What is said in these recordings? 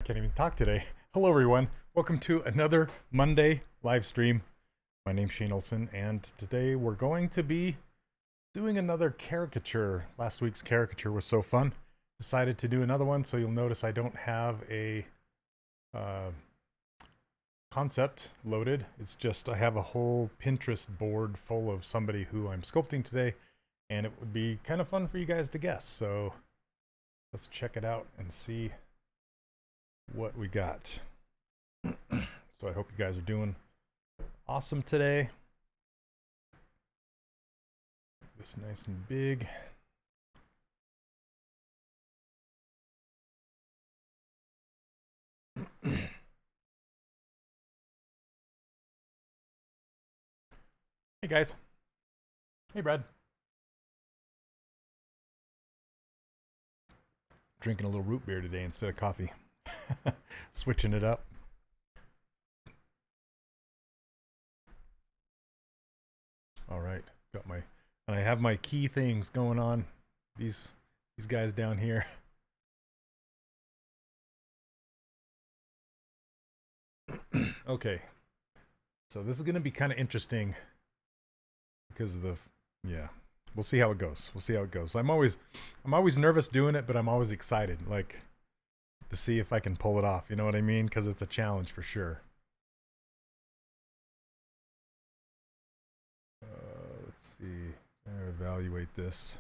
Can't even talk today. Hello, everyone. Welcome to another Monday live stream. My name's Shane Olson, and today we're going to be doing another caricature. Last week's caricature was so fun. Decided to do another one, so you'll notice I don't have a concept loaded. It's just I have a whole Pinterest board full of somebody who I'm sculpting today, and it would be kind of fun for you guys to guess. So let's check it out and see what we got. So I hope you guys are doing awesome today. Make this nice and big. Hey guys. Hey Brad. Drinking a little root beer today instead of coffee. Switching it up. All right, got my, and I have my key things going on. These guys down here. Okay, so this is going to be kind of interesting because of the, yeah, we'll see how it goes. We'll see how it goes. I'm always nervous doing it, but I'm always excited, like, to see if I can pull it off. You know what I mean? Because it's a challenge for sure. Let's see. Evaluate this.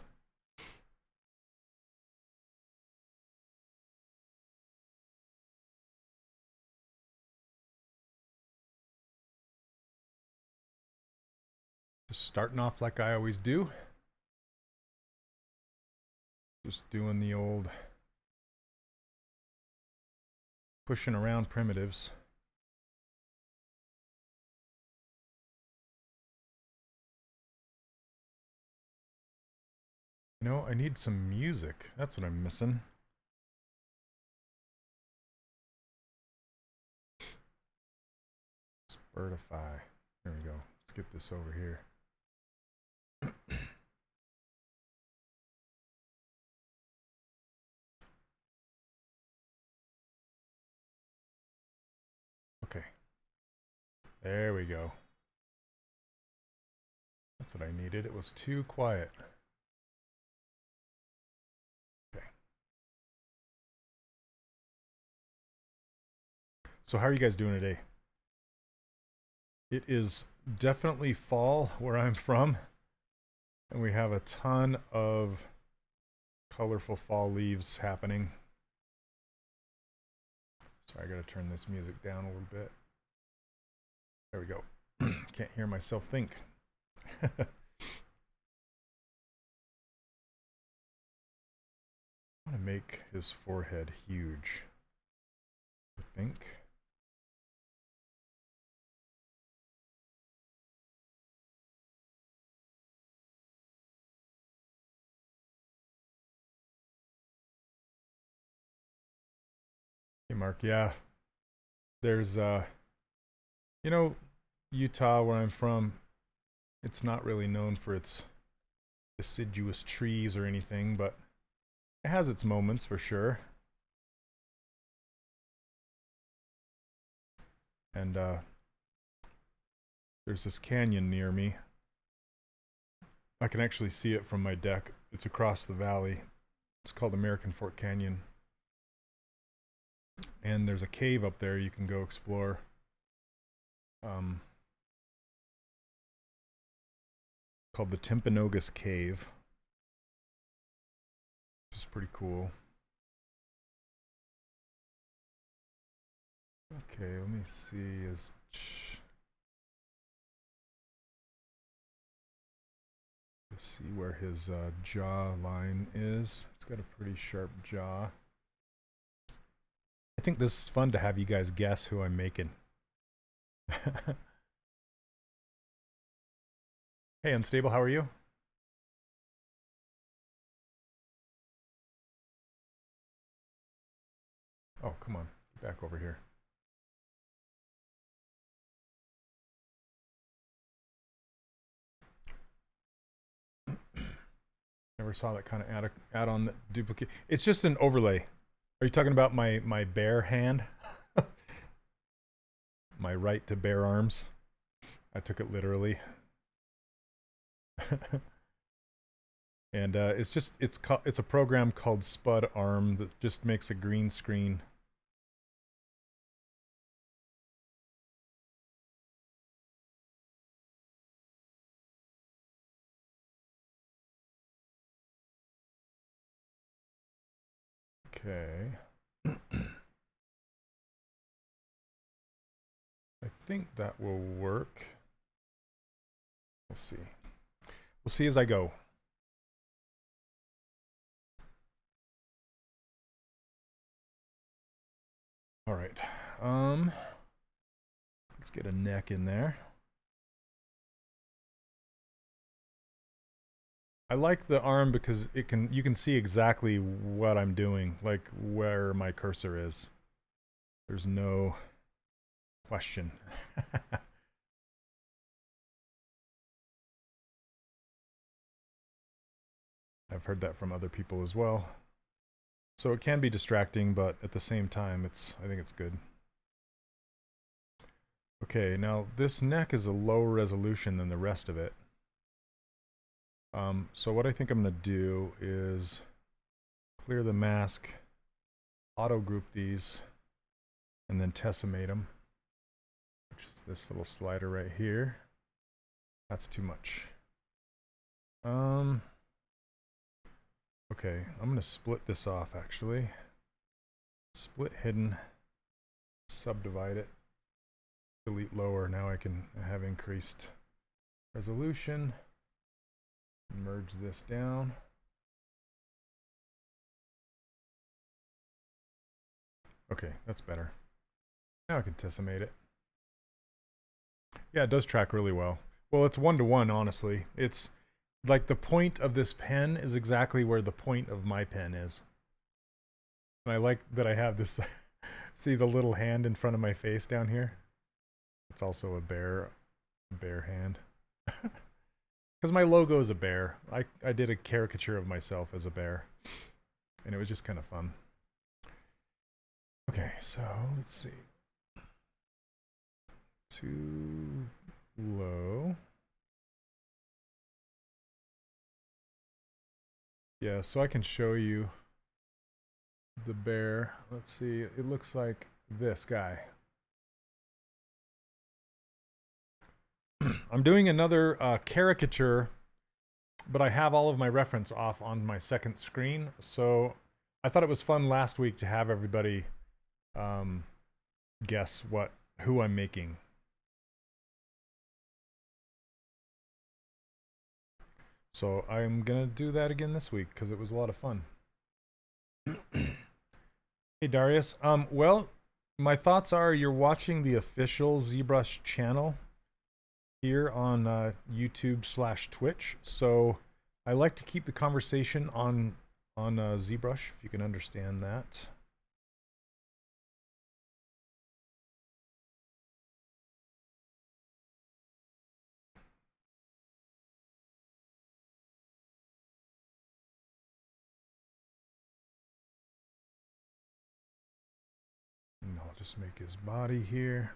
Just starting off like I always do. Just doing the old pushing around primitives. You know, I need some music. That's what I'm missing. Spurtify. There we go. Let's get this over here. Okay. There we go. That's what I needed. It was too quiet. Okay. So how are you guys doing today? It is definitely fall where I'm from, and we have a ton of colorful fall leaves happening. Sorry, I gotta turn this music down a little bit. There we go. Can't hear myself think. I want to make his forehead huge, I think. Hey Mark, yeah. There's you know, Utah where I'm from, it's not really known for its deciduous trees or anything, but it has its moments for sure. And there's this canyon near me. I can actually see it from my deck. It's across the valley. It's called American Fork Canyon. And there's a cave up there you can go explore. Called the Timpanogos Cave. Which is pretty cool. Okay, let me see. Let's see where his jaw line is. It's got a pretty sharp jaw. I think this is fun to have you guys guess who I'm making. Hey, Unstable, how are you? Oh, come on. Get back over here. Never saw that kind of add-on that duplicate. It's just an overlay. Are you talking about my bare hand? My right to bare arms? I took it literally. And it's a program called Spud Arm that just makes a green screen. Okay. I think that will work. We'll see. We'll see as I go. All right. Let's get a neck in there. I like the arm because you can see exactly what I'm doing, like where my cursor is. There's no question. I've heard that from other people as well. So it can be distracting, but at the same time, I think it's good. Okay, now this neck is a lower resolution than the rest of it. So what I think I'm going to do is clear the mask, auto group these, and then tessellate them, which is this little slider right here. That's too much. Okay, I'm going to split this off actually. Split hidden, subdivide it, delete lower. Now I can have increased resolution. Merge this down. Okay, that's better. Now I can tessellate it. Yeah, it does track really well. Well, it's 1-to-1, honestly. It's like the point of this pen is exactly where the point of my pen is. And I like that I have this, see the little hand in front of my face down here? It's also a bear hand. Because my logo is a bear. I did a caricature of myself as a bear. And it was just kind of fun. Okay, so let's see. Too low. Yeah, so I can show you the bear. Let's see, it looks like this guy. I'm doing another caricature, but I have all of my reference off on my second screen. So I thought it was fun last week to have everybody guess who I'm making. So I'm gonna do that again this week because it was a lot of fun. Hey Darius, well, my thoughts are you're watching the official ZBrush channel here on YouTube/Twitch. So I like to keep the conversation on ZBrush, if you can understand that. And I'll just make his body here.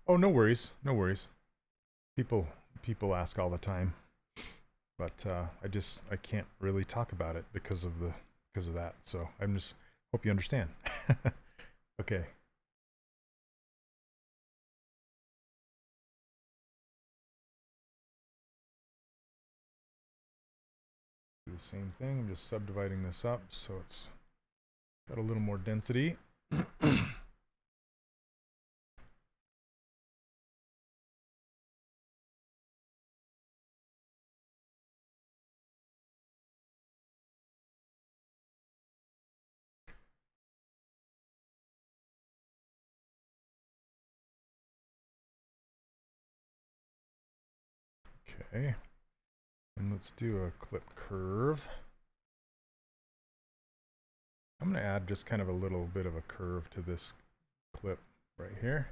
Oh, no worries, no worries. People ask all the time, but I can't really talk about it because of that. So I'm just hope you understand. Okay. Do the same thing. I'm just subdividing this up so it's got a little more density. Okay, and let's do a clip curve. I'm going to add just kind of a little bit of a curve to this clip right here.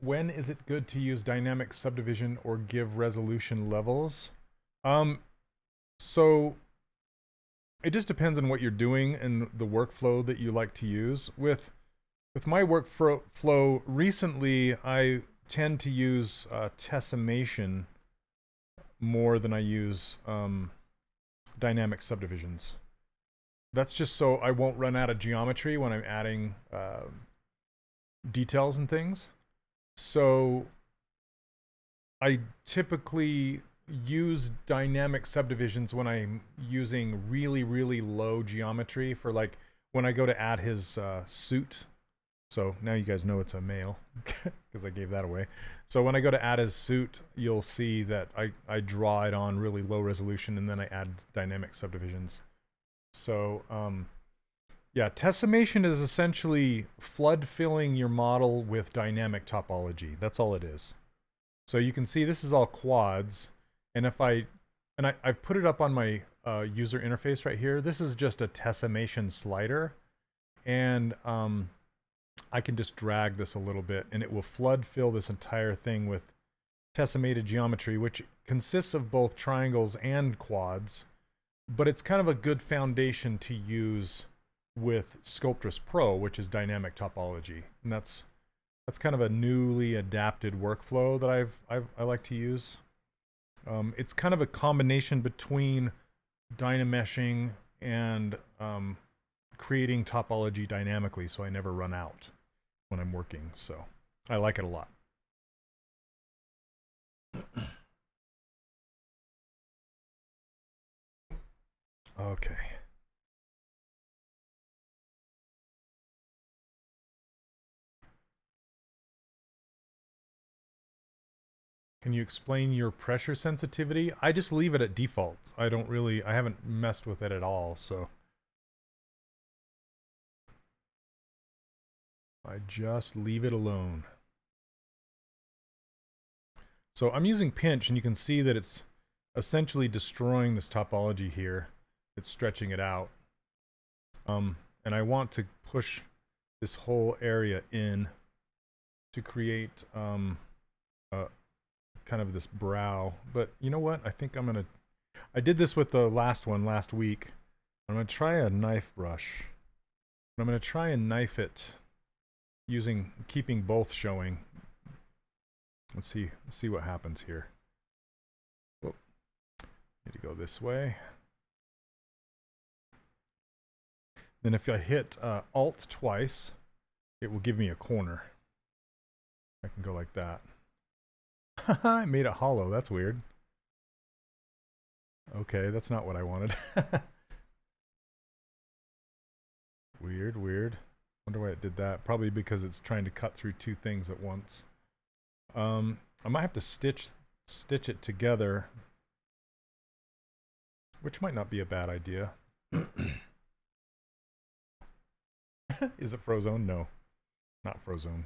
When is it good to use dynamic subdivision or give resolution levels? So it just depends on what you're doing and the workflow that you like to use. With my workflow recently, I tend to use tessellation more than I use dynamic subdivisions. That's just so I won't run out of geometry when I'm adding details and things. So I typically use dynamic subdivisions when I'm using really, really low geometry for, like, when I go to add his suit. So now you guys know it's a male because I gave that away. So when I go to add his suit, you'll see that I draw it on really low resolution and then I add dynamic subdivisions. So yeah, tessellation is essentially flood filling your model with dynamic topology. That's all it is. So you can see this is all quads. And if I've put it up on my user interface right here. This is just a tessellation slider. And I can just drag this a little bit and it will flood fill this entire thing with tessellated geometry, which consists of both triangles and quads. But it's kind of a good foundation to use with Sculptris Pro, which is dynamic topology. And that's kind of a newly adapted workflow that I like to use. It's kind of a combination between dynameshing and creating topology dynamically, so I never run out when I'm working. So I like it a lot. Okay. Can you explain your pressure sensitivity? I just leave it at default. I haven't messed with it at all, so. I just leave it alone. So I'm using pinch, and you can see that it's essentially destroying this topology here. It's stretching it out. And I want to push this whole area in to create kind of this brow. But you know what? I think I did this with the last one last week. I'm going to try a knife brush. I'm going to try and knife it keeping both showing. Let's see what happens here. Whoop. Need to go this way. Then if I hit Alt twice, it will give me a corner. I can go like that. I made it hollow. That's weird. Okay, that's not what I wanted. Weird, weird. Wonder why it did that. Probably because it's trying to cut through two things at once. I might have to stitch it together, which might not be a bad idea. Is it Frozone? No, not Frozone.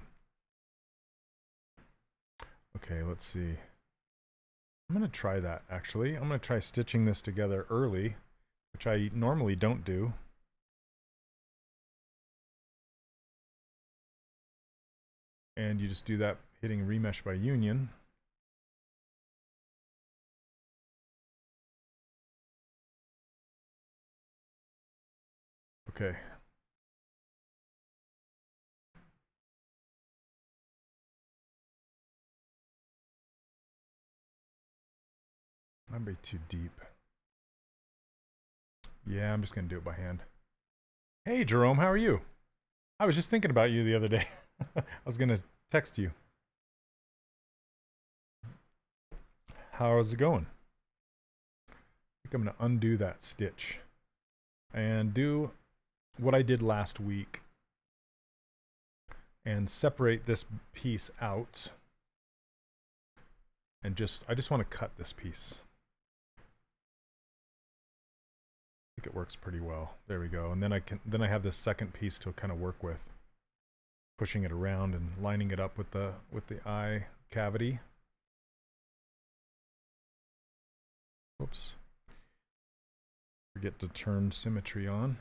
Okay, let's see. I'm going to try that, actually. I'm going to try stitching this together early, which I normally don't do. And you just do that hitting remesh by union. Okay. Might be too deep. Yeah, I'm just going to do it by hand. Hey, Jerome, how are you? I was just thinking about you the other day. I was going to text you. How's it going? I think I'm going to undo that stitch and do what I did last week and separate this piece out. And I just want to cut this piece. I think it works pretty well. There we go. And then I have this second piece to kind of work with, pushing it around and lining it up with the eye cavity. Whoops. Forget to turn symmetry on.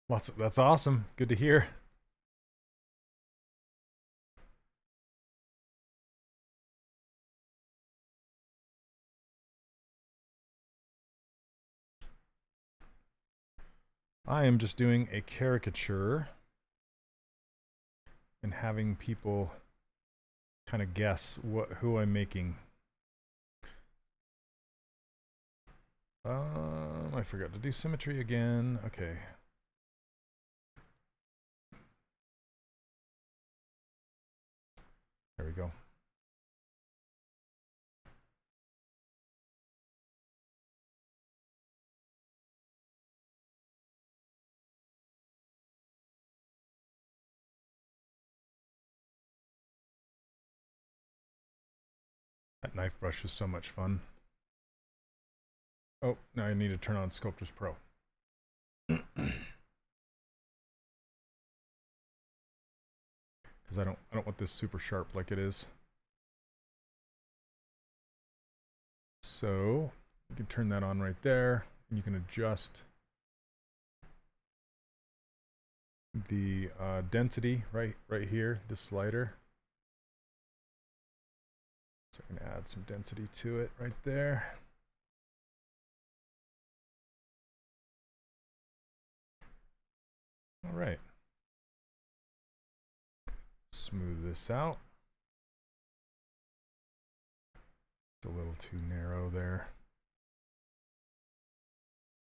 That's awesome. Good to hear. I am just doing a caricature and having people kind of guess who I'm making. I forgot to do symmetry again. Okay. There we go. That knife brush is so much fun. Oh, now I need to turn on Sculptors Pro. Because I don't want this super sharp like it is. So you can turn that on right there, and you can adjust the density right here, this slider. So I can add some density to it right there. All right. Smooth this out. It's a little too narrow there.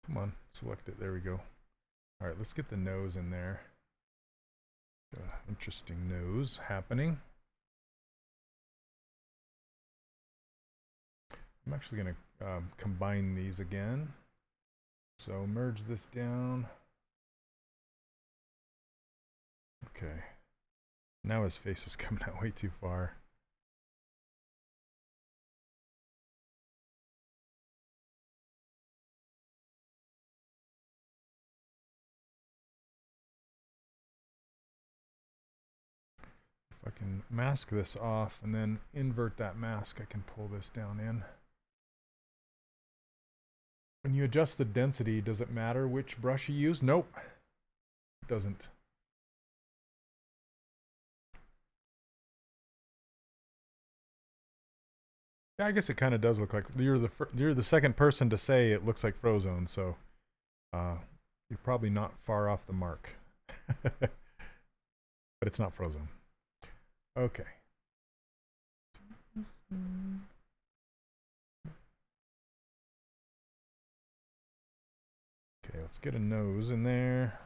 Come on, select it. There we go. All right, let's get the nose in there. Interesting nose happening. I'm actually going to combine these again. So merge this down. Okay. Now his face is coming out way too far. If I can mask this off and then invert that mask, I can pull this down in. When you adjust the density, does it matter which brush you use? Nope, it doesn't. Yeah, I guess it kind of does look like you're the second person to say it looks like Frozone, so you're probably not far off the mark. But it's not Frozone. Okay. Okay, let's get a nose in there.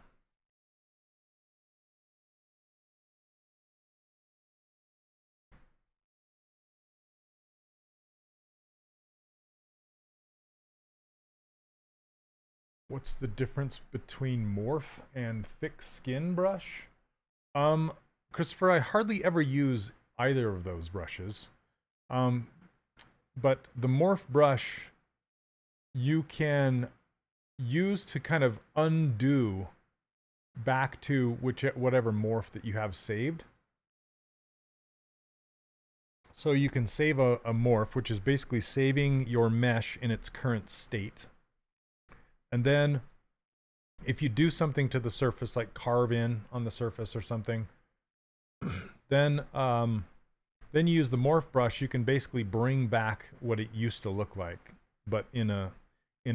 What's the difference between morph and thick skin brush? Christopher, I hardly ever use either of those brushes. But the morph brush you can use to kind of undo back to whatever morph that you have saved. So you can save a morph, which is basically saving your mesh in its current state. And then if you do something to the surface, like carve in on the surface or something, then you use the morph brush. You can basically bring back what it used to look like, but in a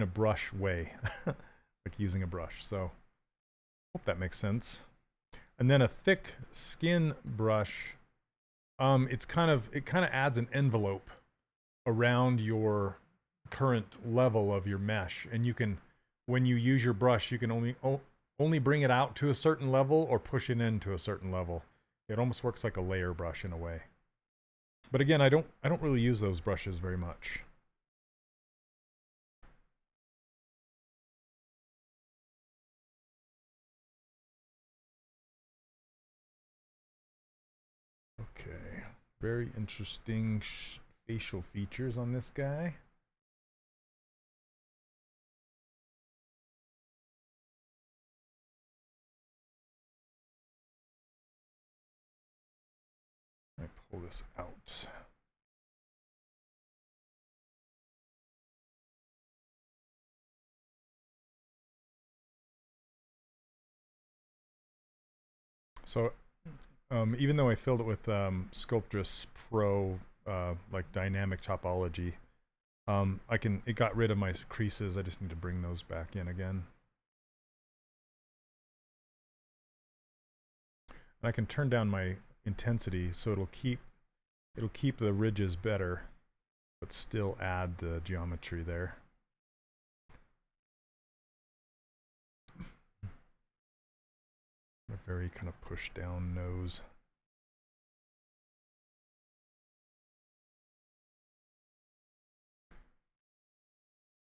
brush way, like using a brush. So hope that makes sense. And then a thick skin brush, it kind of adds an envelope around your current level of your mesh, and you can, when you use your brush, you can only bring it out to a certain level or push it into a certain level. It almost works like a layer brush in a way. But again, I don't really use those brushes very much. Okay, very interesting facial features on this guy. I pull this out. So even though I filled it with Sculptris Pro, like dynamic topology, it got rid of my creases. I just need to bring those back in again. And I can turn down my intensity so it'll keep the ridges better, but still add the geometry there. A very kind of push down nose.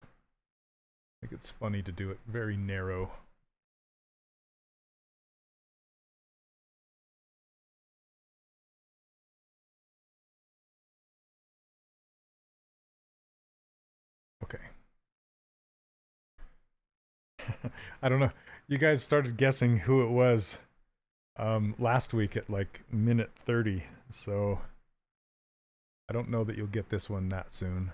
I think it's funny to do it very narrow. Okay. I don't know. You guys started guessing who it was last week at like minute 30, so I don't know that you'll get this one that soon.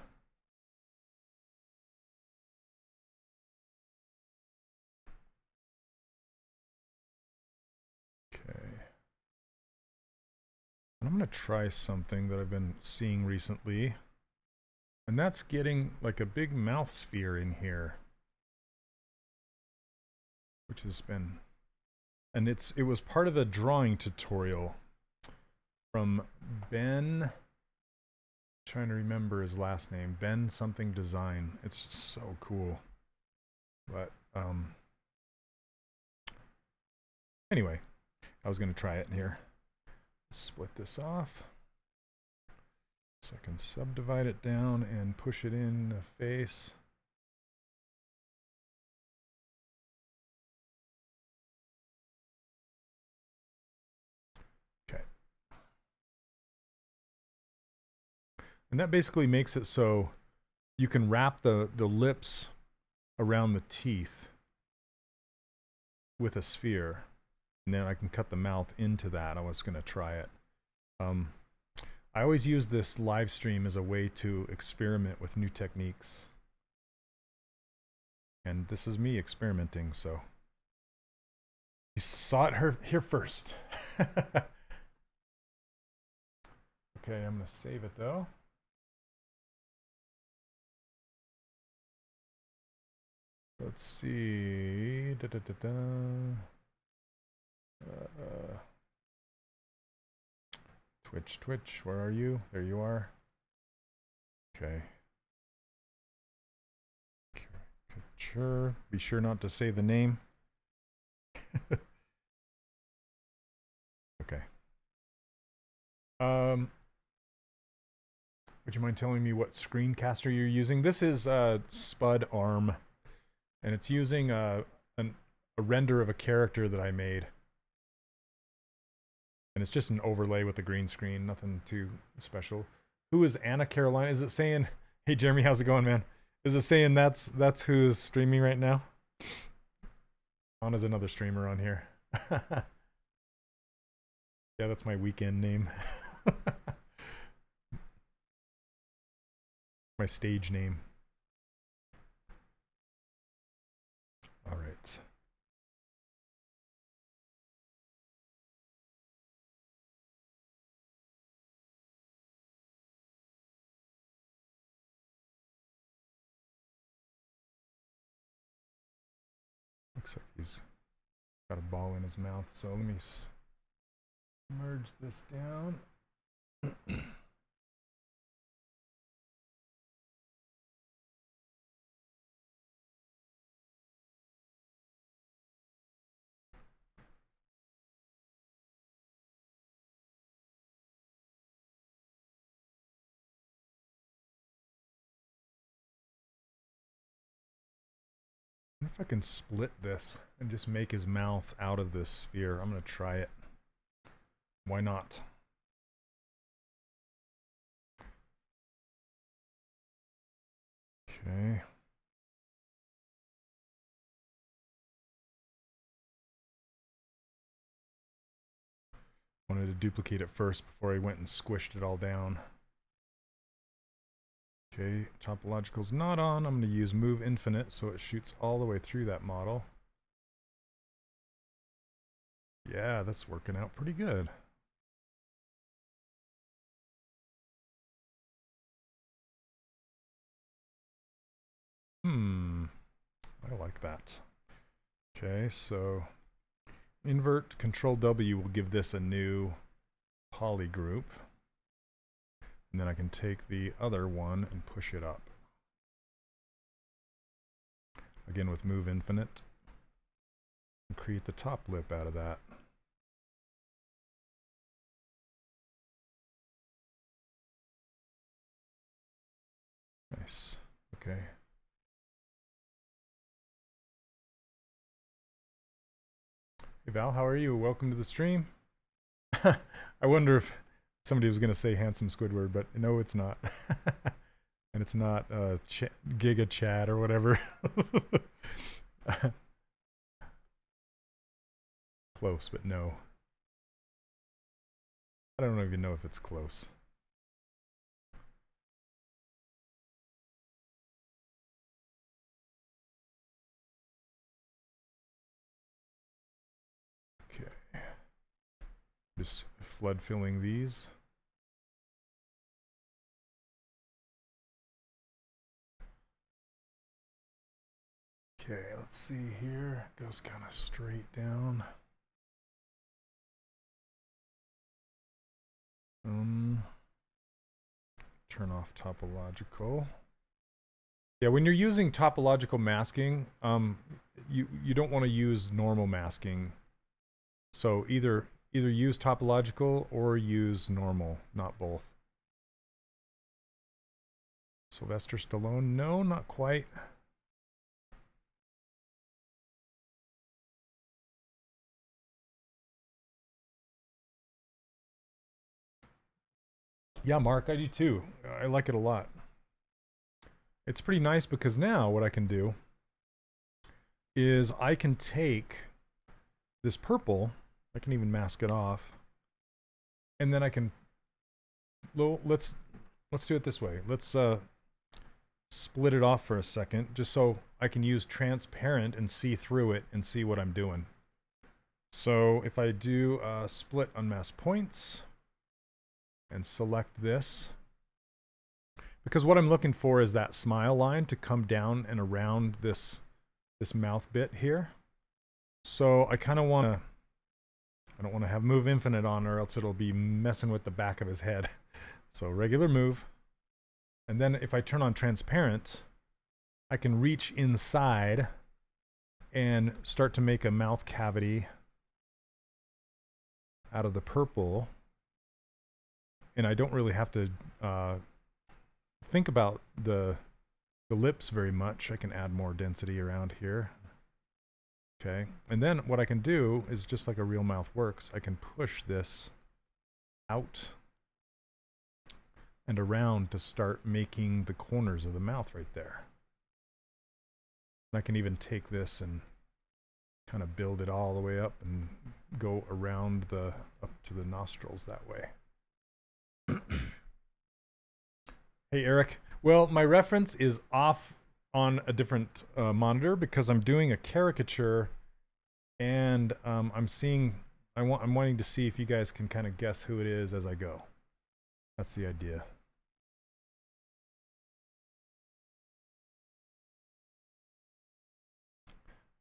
Okay. And I'm going to try something that I've been seeing recently, and that's getting like a big mouth sphere in here, which has been, and it was part of a drawing tutorial from Ben, trying to remember his last name, Ben something design. It's so cool. But anyway, I was going to try it in here. Split this off so I can subdivide it down and push it in the face. Okay. And that basically makes it so you can wrap the lips around the teeth with a sphere. And then I can cut the mouth into that. I was going to try it. I always use this live stream as a way to experiment with new techniques. And this is me experimenting, so you saw it here first. Okay, I'm going to save it though. Let's see. Twitch, where are you? There you are. Okay. Sure. Be sure not to say the name. Okay. Would you mind telling me what screencaster you're using? This is Spud Arm, and it's using a render of a character that I made. And it's just an overlay with the green screen, nothing too special. Who is Anna Carolina? Is it saying, hey Jeremy, how's it going, man? Is it saying that's who's streaming right now? Anna's another streamer on here. Yeah, that's my weekend name. My stage name. All right. Looks like he's got a ball in his mouth, so let me merge this down. I wonder if I can split this and just make his mouth out of this sphere. I'm going to try it. Why not? Okay. Wanted to duplicate it first before I went and squished it all down. Okay, topological's not on. I'm going to use move infinite so it shoots all the way through that model. Yeah, that's working out pretty good. I like that. Okay, so invert Control W will give this a new poly group. And then I can take the other one and push it up. Again with move infinite. And create the top lip out of that. Nice. Okay. Hey Val, how are you? Welcome to the stream. I wonder if somebody was going to say handsome Squidward, but no, it's not. And it's not Giga Chat or whatever. Close, but no. I don't even know if it's close. Okay. Just flood filling these. Okay, let's see here. It goes kind of straight down. Turn off topological. Yeah, when you're using topological masking, you don't want to use normal masking. So either use topological or use normal, not both. Sylvester Stallone? No, not quite. Yeah, Mark, I do too. I like it a lot. It's pretty nice because now what I can do is I can take this purple, I can even mask it off, and then I can, let's do it this way. Let's split it off for a second, just so I can use transparent and see through it and see what I'm doing. So if I do split unmask points and select this, because what I'm looking for is that smile line to come down and around this mouth bit here. So I kind of want to, I don't want to have move infinite on, or else it'll be messing with the back of his head. So regular move. And then if I turn on transparent, I can reach inside and start to make a mouth cavity out of the purple. And I don't really have to think about the lips very much. I can add more density around here. Okay, and then what I can do is, just like a real mouth works, I can push this out and around to start making the corners of the mouth right there. And I can even take this and kind of build it all the way up and go around up to the nostrils that way. Hey Eric, well, my reference is off on a different monitor because I'm doing a caricature, and I'm wanting to see if you guys can kind of guess who it is as I go. That's the idea.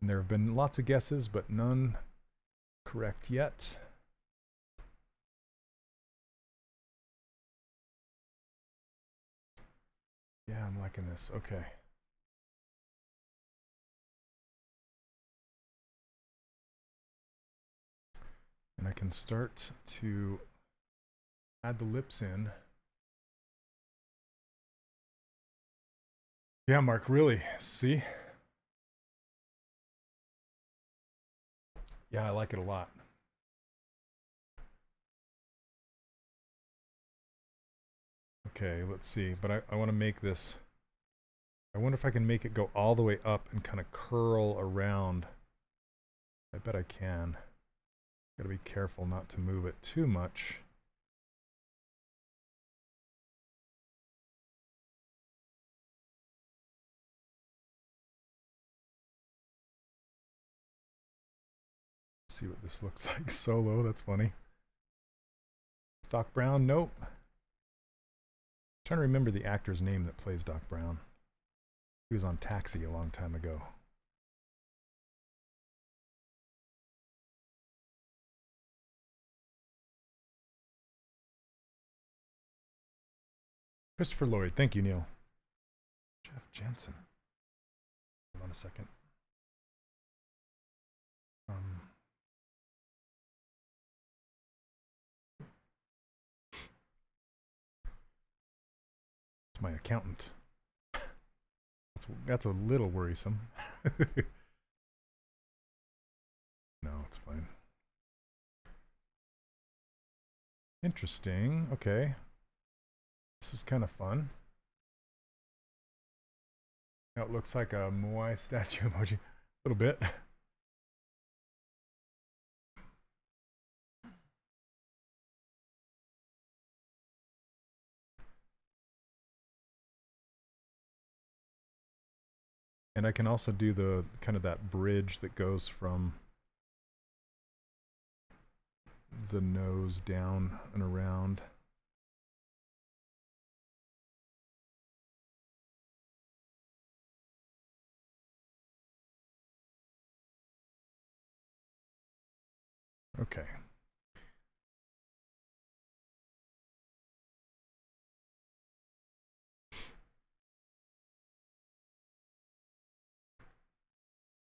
And there have been lots of guesses, but none correct yet. Yeah, I'm liking this. Okay. And I can start to add the lips in. Yeah, Mark, really? See? Yeah, I like it a lot. Okay, let's see. But I want to make this. I wonder if I can make it go all the way up and kind of curl around. I bet I can. Gotta be careful not to move it too much. See what this looks like solo. That's funny. Doc Brown, nope. I'm trying to remember the actor's name that plays Doc Brown. He was on Taxi a long time ago. Christopher Lloyd, thank you, Neil. Jeff Jensen. Hold on a second. It's my accountant. That's a little worrisome. No, it's fine. Interesting. Okay. This is kind of fun. Now it looks like a Moai statue emoji. A little bit. And I can also do the kind of that bridge that goes from the nose down and around. Okay.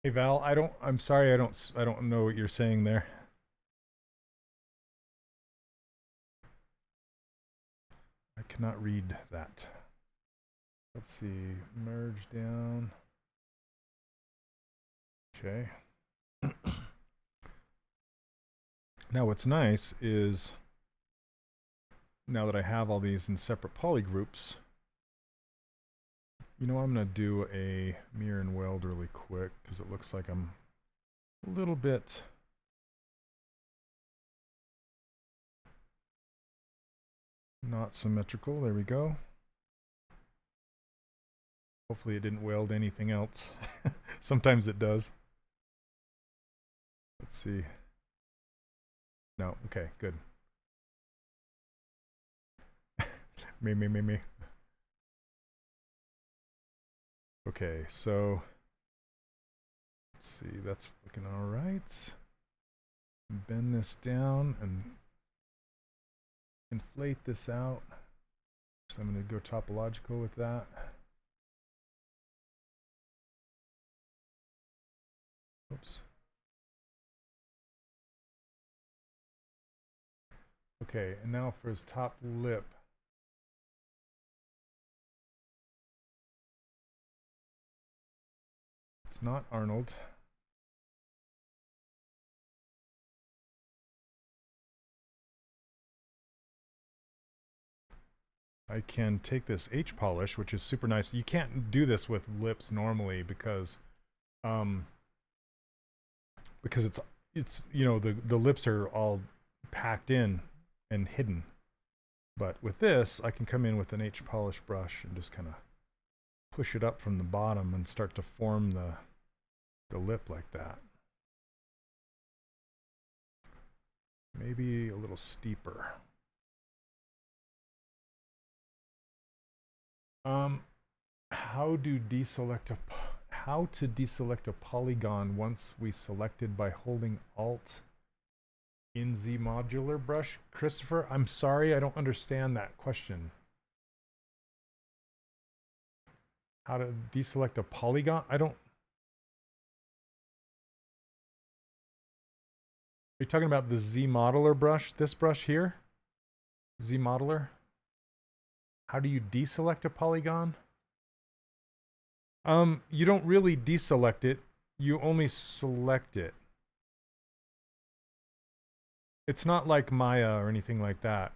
Hey Val, I'm sorry, I don't know what you're saying there. I cannot read that. Let's see, merge down. Okay. Now what's nice is, now that I have all these in separate poly groups, you know, I'm going to do a mirror and weld really quick because it looks like I'm a little bit not symmetrical. There we go. Hopefully it didn't weld anything else. Sometimes it does. Let's see. No, okay, good. me. Okay, so let's see, that's looking all right. Bend this down and inflate this out. So I'm going to go topological with that. Oops. Okay, and now for his top lip. It's not Arnold. I can take this H polish, which is super nice. You can't do this with lips normally because it's you know, the lips are all packed in and hidden. But with this, I can come in with an H polish brush and just kind of push it up from the bottom and start to form the lip like that. Maybe a little steeper. How to deselect a polygon once we selected by holding Alt in ZBrush? Christopher, I'm sorry, I don't understand that question. How to deselect a polygon? I don't. Are you talking about the ZModeler brush? This brush here? ZModeler? How do you deselect a polygon? You don't really deselect it. You only select it. It's not like Maya or anything like that.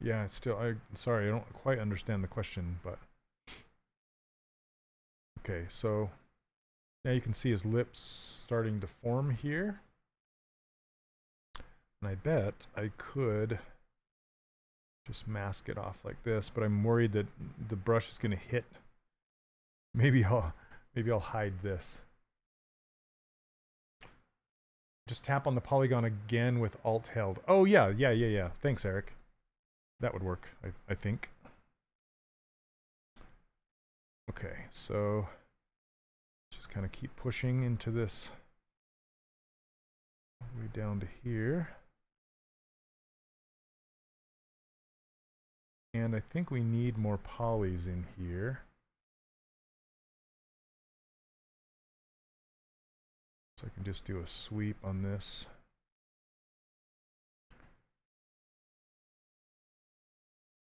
Yeah, sorry, I don't quite understand the question, but okay, so now you can see his lips starting to form here. And I bet I could just mask it off like this, but I'm worried that the brush is going to hit. Maybe I'll hide this. Just tap on the polygon again with Alt held. Oh yeah. Thanks, Eric. That would work, I think. Okay, so just kind of keep pushing into this all the way down to here. And I think we need more polys in here. So I can just do a sweep on this.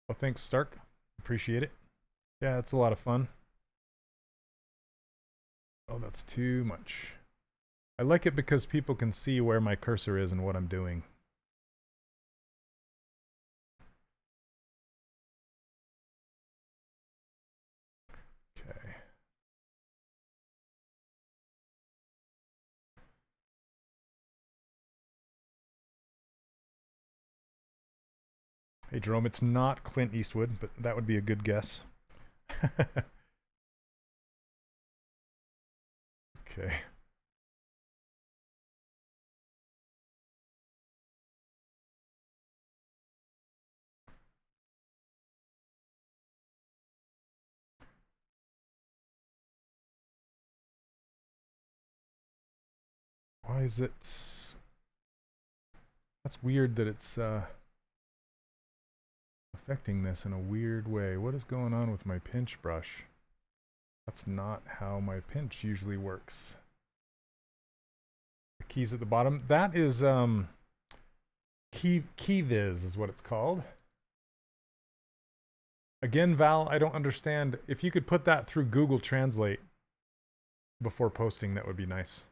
Well, thanks, Stark. Appreciate it. Yeah, it's a lot of fun. Oh, that's too much. I like it because people can see where my cursor is and what I'm doing. Okay. Hey, Jerome, it's not Clint Eastwood, but that would be a good guess. Okay. Why is it... That's weird that it's affecting this in a weird way. What is going on with my pinch brush? That's not how my pinch usually works. The keys at the bottom. That is KeyViz is what it's called. Again, Val, I don't understand. If you could put that through Google Translate before posting, that would be nice.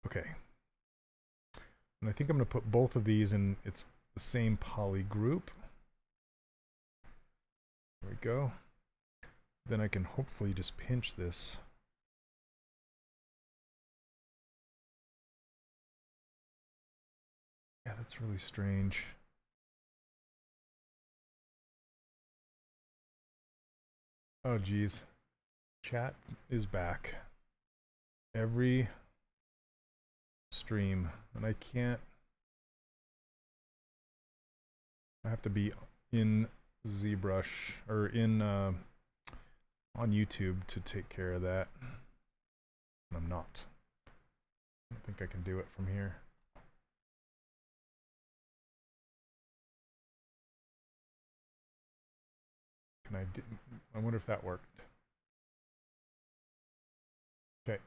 Okay. And I think I'm going to put both of these in it's the same poly group. There we go. Then I can hopefully just pinch this. Yeah, that's really strange. Oh, geez. Chat is back. Every stream. And I can't... I have to be in ZBrush, or in... on YouTube to take care of that. And I'm not. I don't think I can do it from here. Can I do... I wonder if that worked. Okay.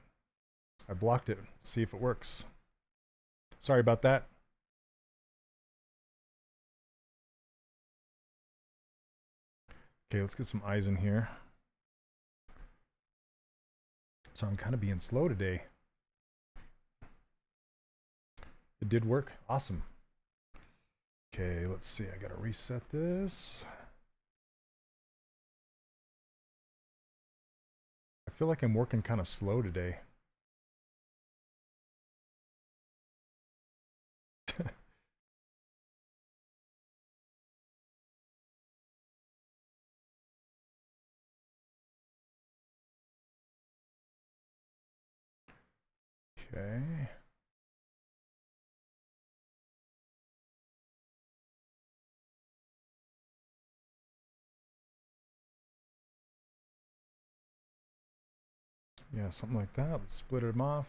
I blocked it. See if it works. Sorry about that. Okay, let's get some eyes in here. So I'm kind of being slow today. It did work. Awesome. Okay, let's see. I gotta reset this. I feel like I'm working kind of slow today. Okay. Yeah, something like that. Let's split them off.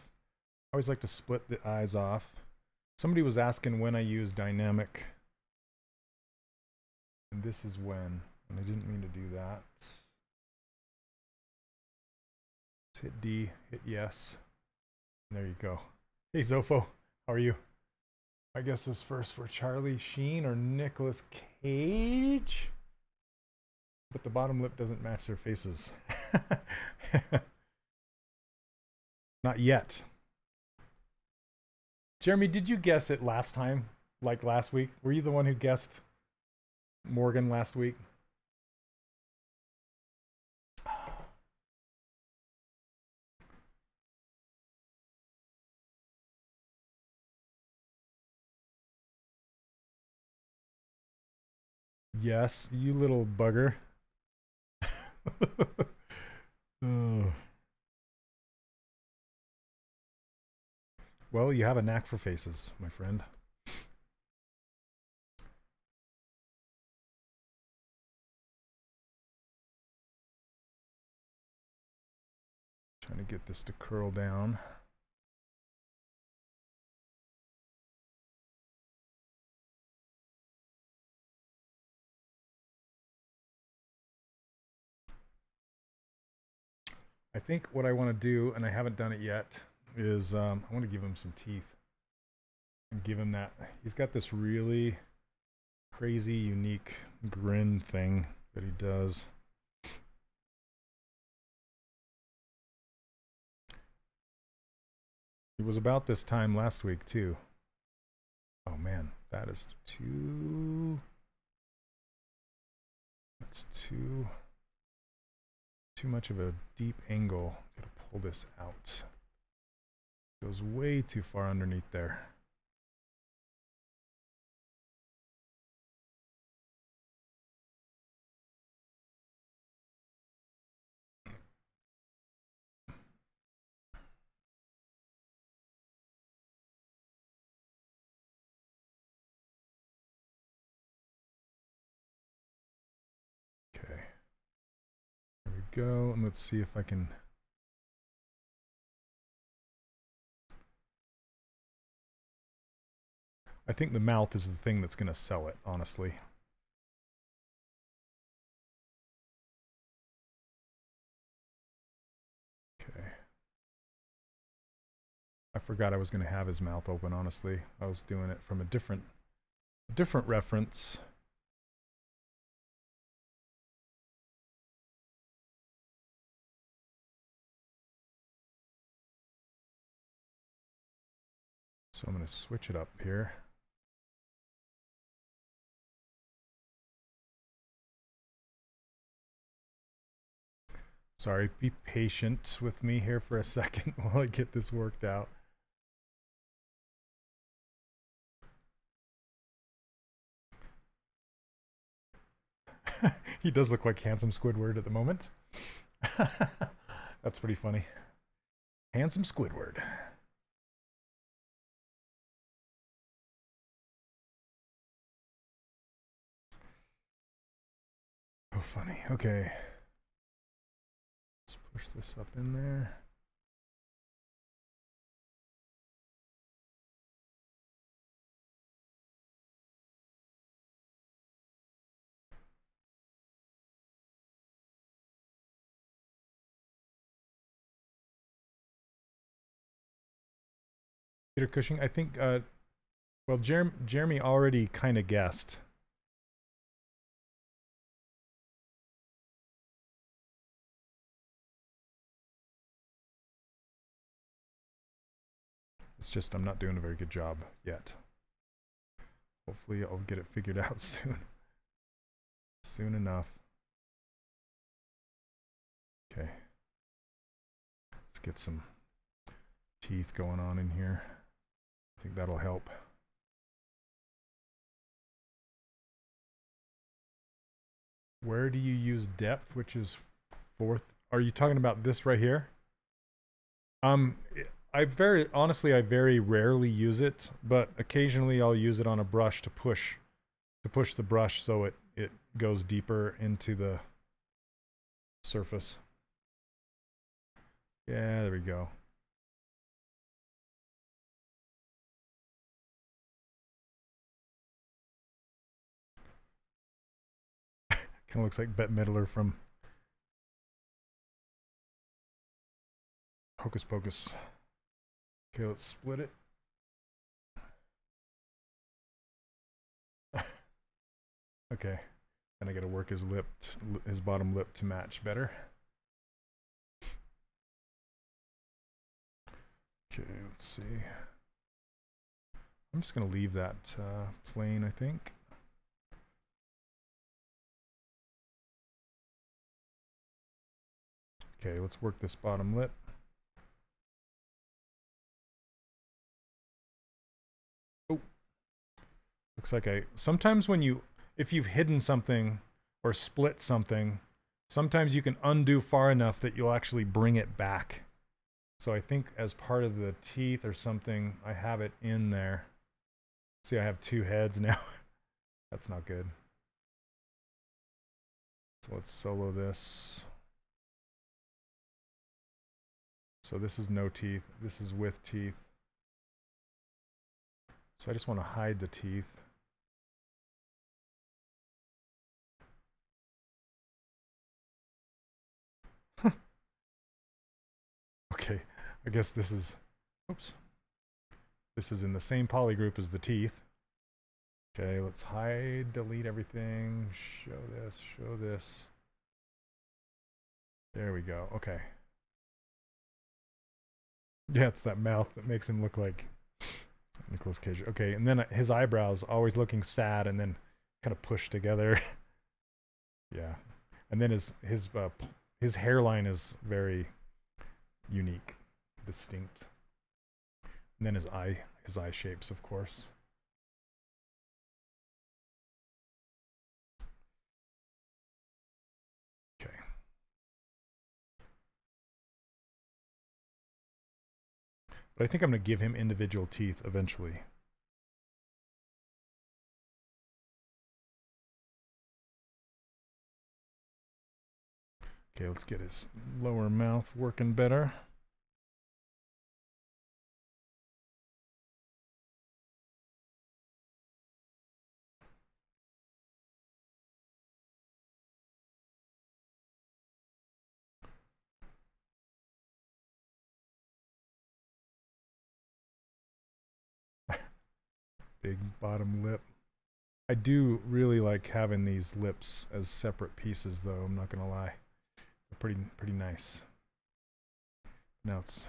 I always like to split the eyes off. Somebody was asking when I use dynamic. And this is when. And I didn't mean to do that. Let's hit D, hit yes. And there you go. Hey Zofo, how are you? I guess this first for Charlie Sheen or Nicolas Cage. But the bottom lip doesn't match their faces. Not yet. Jeremy, did you guess it last time? Like last week? Were you the one who guessed Morgan last week? Yes, you little bugger. Oh. Well, you have a knack for faces, my friend. Trying to get this to curl down. I think what I want to do, and I haven't done it yet, is I want to give him some teeth. And give him that. He's got this really crazy, unique grin thing that he does. It was about this time last week, too. Oh man, that is too... That's too much of a deep angle. Gotta pull this out. Goes way too far underneath there. Okay. There we go. And let's see if I can... I think the mouth is the thing that's going to sell it, honestly. Okay. I forgot I was going to have his mouth open, honestly. I was doing it from a different reference. So I'm going to switch it up here. Sorry, be patient with me here for a second while I get this worked out. He does look like handsome Squidward at the moment. That's pretty funny. Handsome Squidward. Oh, funny. Okay. Let's push this up in there. Peter Cushing, I think, well, Jeremy already kind of guessed. It's just I'm not doing a very good job yet. Hopefully I'll get it figured out soon. Soon enough. Okay. Let's get some teeth going on in here. I think that'll help. Where do you use depth, which is fourth? Are you talking about this right here? I very rarely use it, but occasionally I'll use it on a brush to push the brush so it goes deeper into the surface. Yeah, there we go. Kind of looks like Bette Midler from Hocus Pocus. Okay, let's split it. Okay, and I gotta work his bottom lip to match better. Okay, let's see. I'm just gonna leave that plain, I think. Okay, let's work this bottom lip. Oh, looks like sometimes if you've hidden something or split something, sometimes you can undo far enough that you'll actually bring it back. So I think as part of the teeth or something, I have it in there. See, I have two heads now. That's not good. So let's solo this. So this is no teeth. This is with teeth. So I just want to hide the teeth. Okay, I guess this is, oops. This is in the same poly group as the teeth. Okay, let's hide, delete everything, show this, show this. There we go, okay. Yeah, it's that mouth that makes him look like Nicolas Cage. Okay, and then his eyebrows always looking sad and then kind of pushed together. Yeah, and then his hairline is very unique, distinct. And then his eye shapes, of course. Okay. But I think I'm going to give him individual teeth eventually. Okay, let's get his lower mouth working better. Big bottom lip. I do really like having these lips as separate pieces, though. I'm not gonna lie, they're pretty nice. Now it's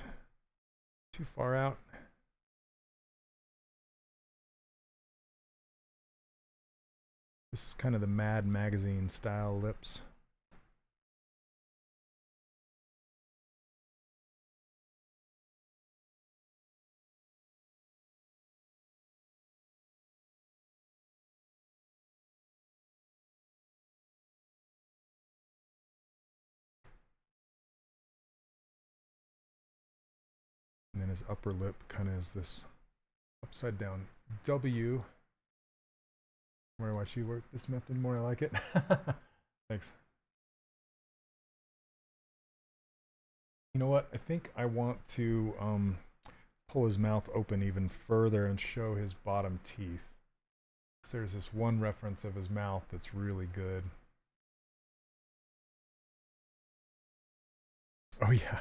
too far out. This is kind of the Mad Magazine style lips. And then his upper lip kind of is this upside down W. I'm gonna watch you work this method more. I like it. Thanks. You know what? I think I want to pull his mouth open even further and show his bottom teeth. So there's this one reference of his mouth that's really good. Oh yeah.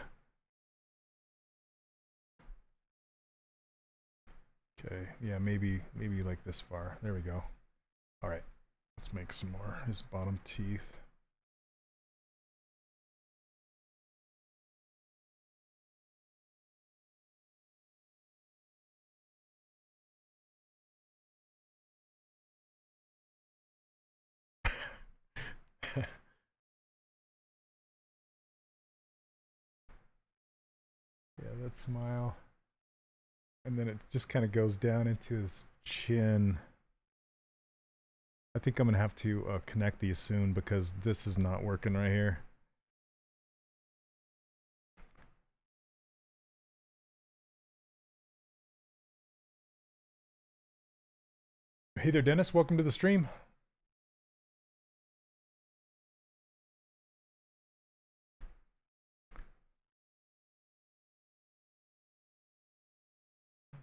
Okay, yeah, maybe like this far. There we go. All right, let's make some more. His bottom teeth. Yeah, that smile. And then it just kind of goes down into his chin. I think I'm going to have to connect these soon because this is not working right here. Hey there, Dennis. Welcome to the stream.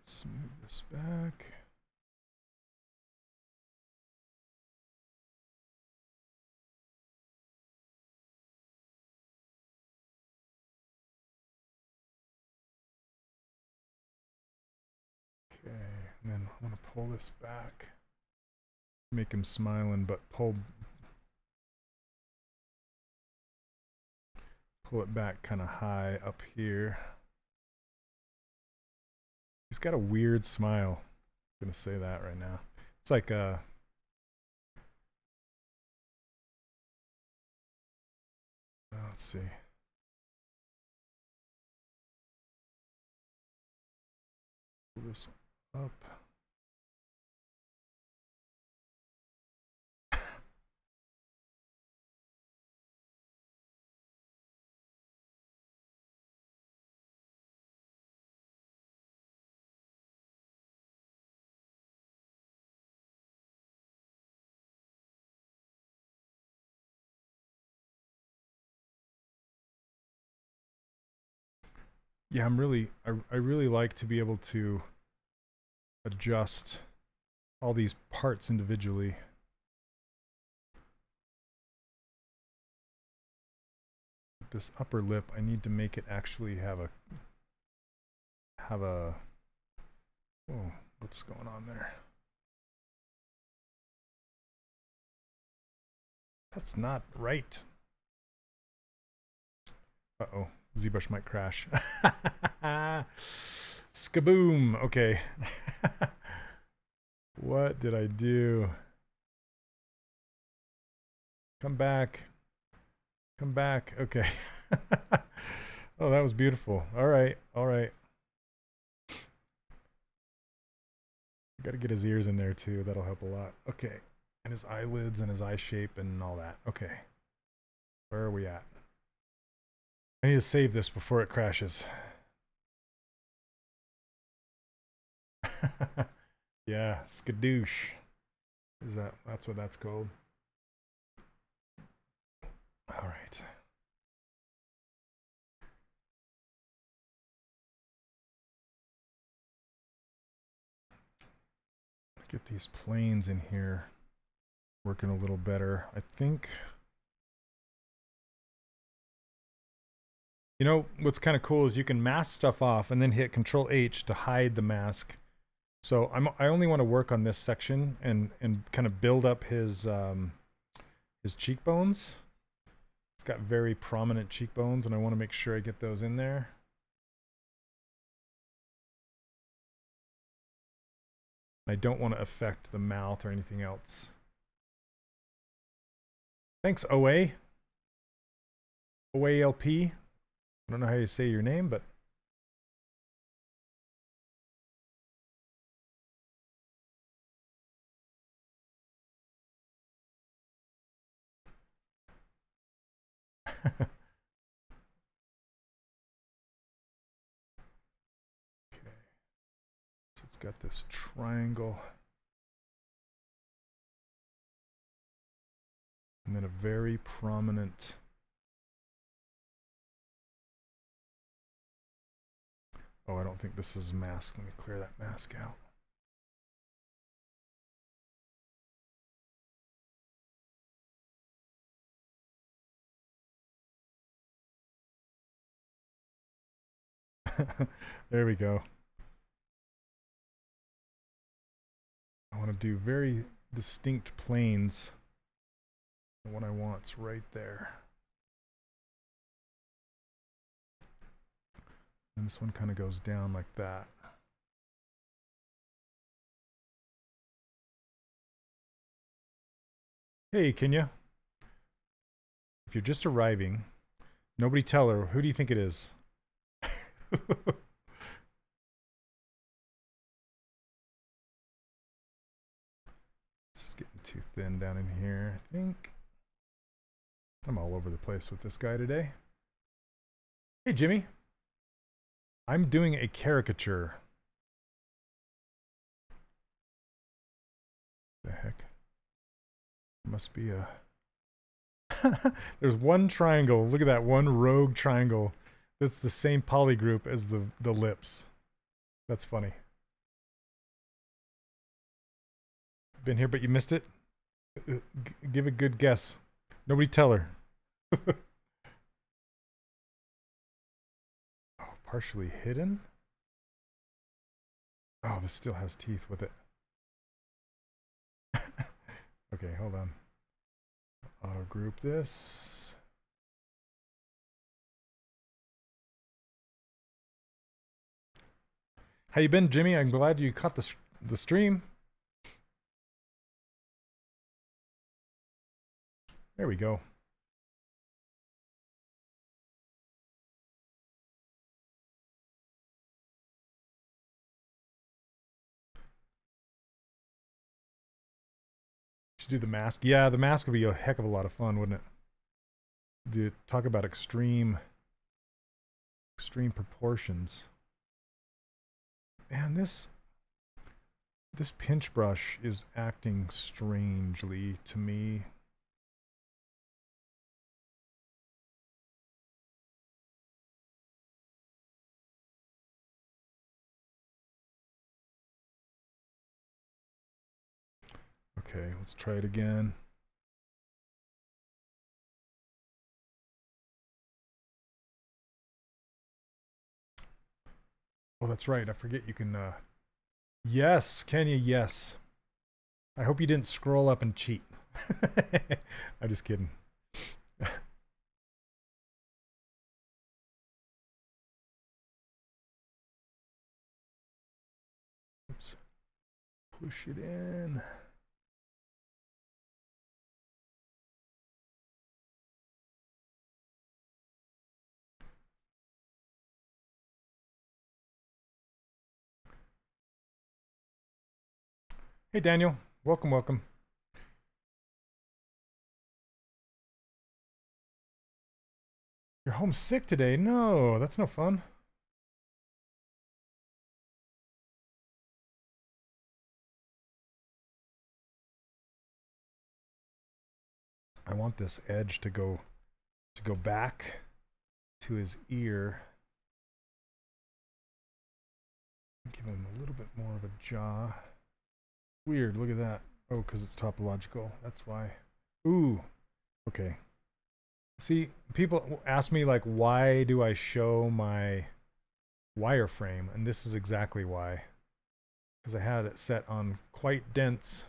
Smooth this back. Okay, and then I'm going to pull this back. Make him smiling, but pull it back kind of high up here. He's got a weird smile. I'm gonna say that right now. It's like let's see. Pull this up. Yeah, I really like to be able to adjust all these parts individually. this upper lip, I need to make it actually have a oh, what's going on there? That's not right. Uh-oh, ZBrush might crash. Skaboom! Okay. What did I do? Come back. Come back. Okay. Oh, that was beautiful. All right. All right. Got to get his ears in there too. That'll help a lot. Okay. And his eyelids and his eye shape and all that. Okay. Where are we at? I need to save this before it crashes. Yeah, skadoosh. That's what that's called. All right. Get these planes in here working a little better. I think, you know, what's kind of cool is you can mask stuff off and then hit Control H to hide the mask. So I only want to work on this section and kind of build up his cheekbones. He's got very prominent cheekbones, and I want to make sure I get those in there. I don't want to affect the mouth or anything else. Thanks, OA. OALP. I don't know how you say your name, but okay. So it's got this triangle. And then a very prominent oh, I don't think this is masked. Let me clear that mask out. There we go. I want to do very distinct planes. What I want's right there. And this one kind of goes down like that. Hey, Kenya. If you're just arriving, nobody tell her. Who do you think it is? This is getting too thin down in here, I think. I'm all over the place with this guy today. Hey, Jimmy. I'm doing a caricature. The heck? Must be a... There's one triangle. Look at that one rogue triangle. That's the same poly group as the lips. That's funny. Been here, but you missed it? Give a good guess. Nobody tell her. Oh, partially hidden? Oh, this still has teeth with it. Okay, hold on. Auto group this. How you been, Jimmy? I'm glad you caught the stream. There we go. Should do the mask. Yeah, the mask would be a heck of a lot of fun, wouldn't it? Dude, talk about extreme proportions. Man, this pinch brush is acting strangely to me. Okay, let's try it again. Oh, that's right. I forget you can. Yes, can you? Yes. I hope you didn't scroll up and cheat. I'm just kidding. Oops. Push it in. Hey, Daniel. Welcome, welcome. You're homesick today? No, that's no fun. I want this edge to go back to his ear. Give him a little bit more of a jaw. Weird, look at that. Oh, because it's topological. That's why. Ooh. Okay. See, people ask me, like, why do I show my wireframe? And this is exactly why. Because I had it set on quite dense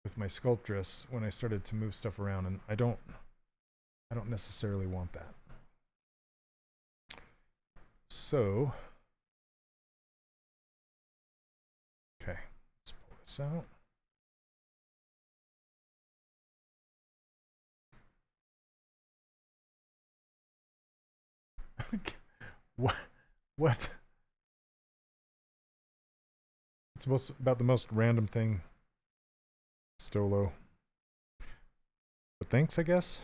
with my Sculptress when I started to move stuff around, and I don't necessarily want that. So, okay, let's pull this out. What? It's about the most random thing. Stolo. But thanks, I guess.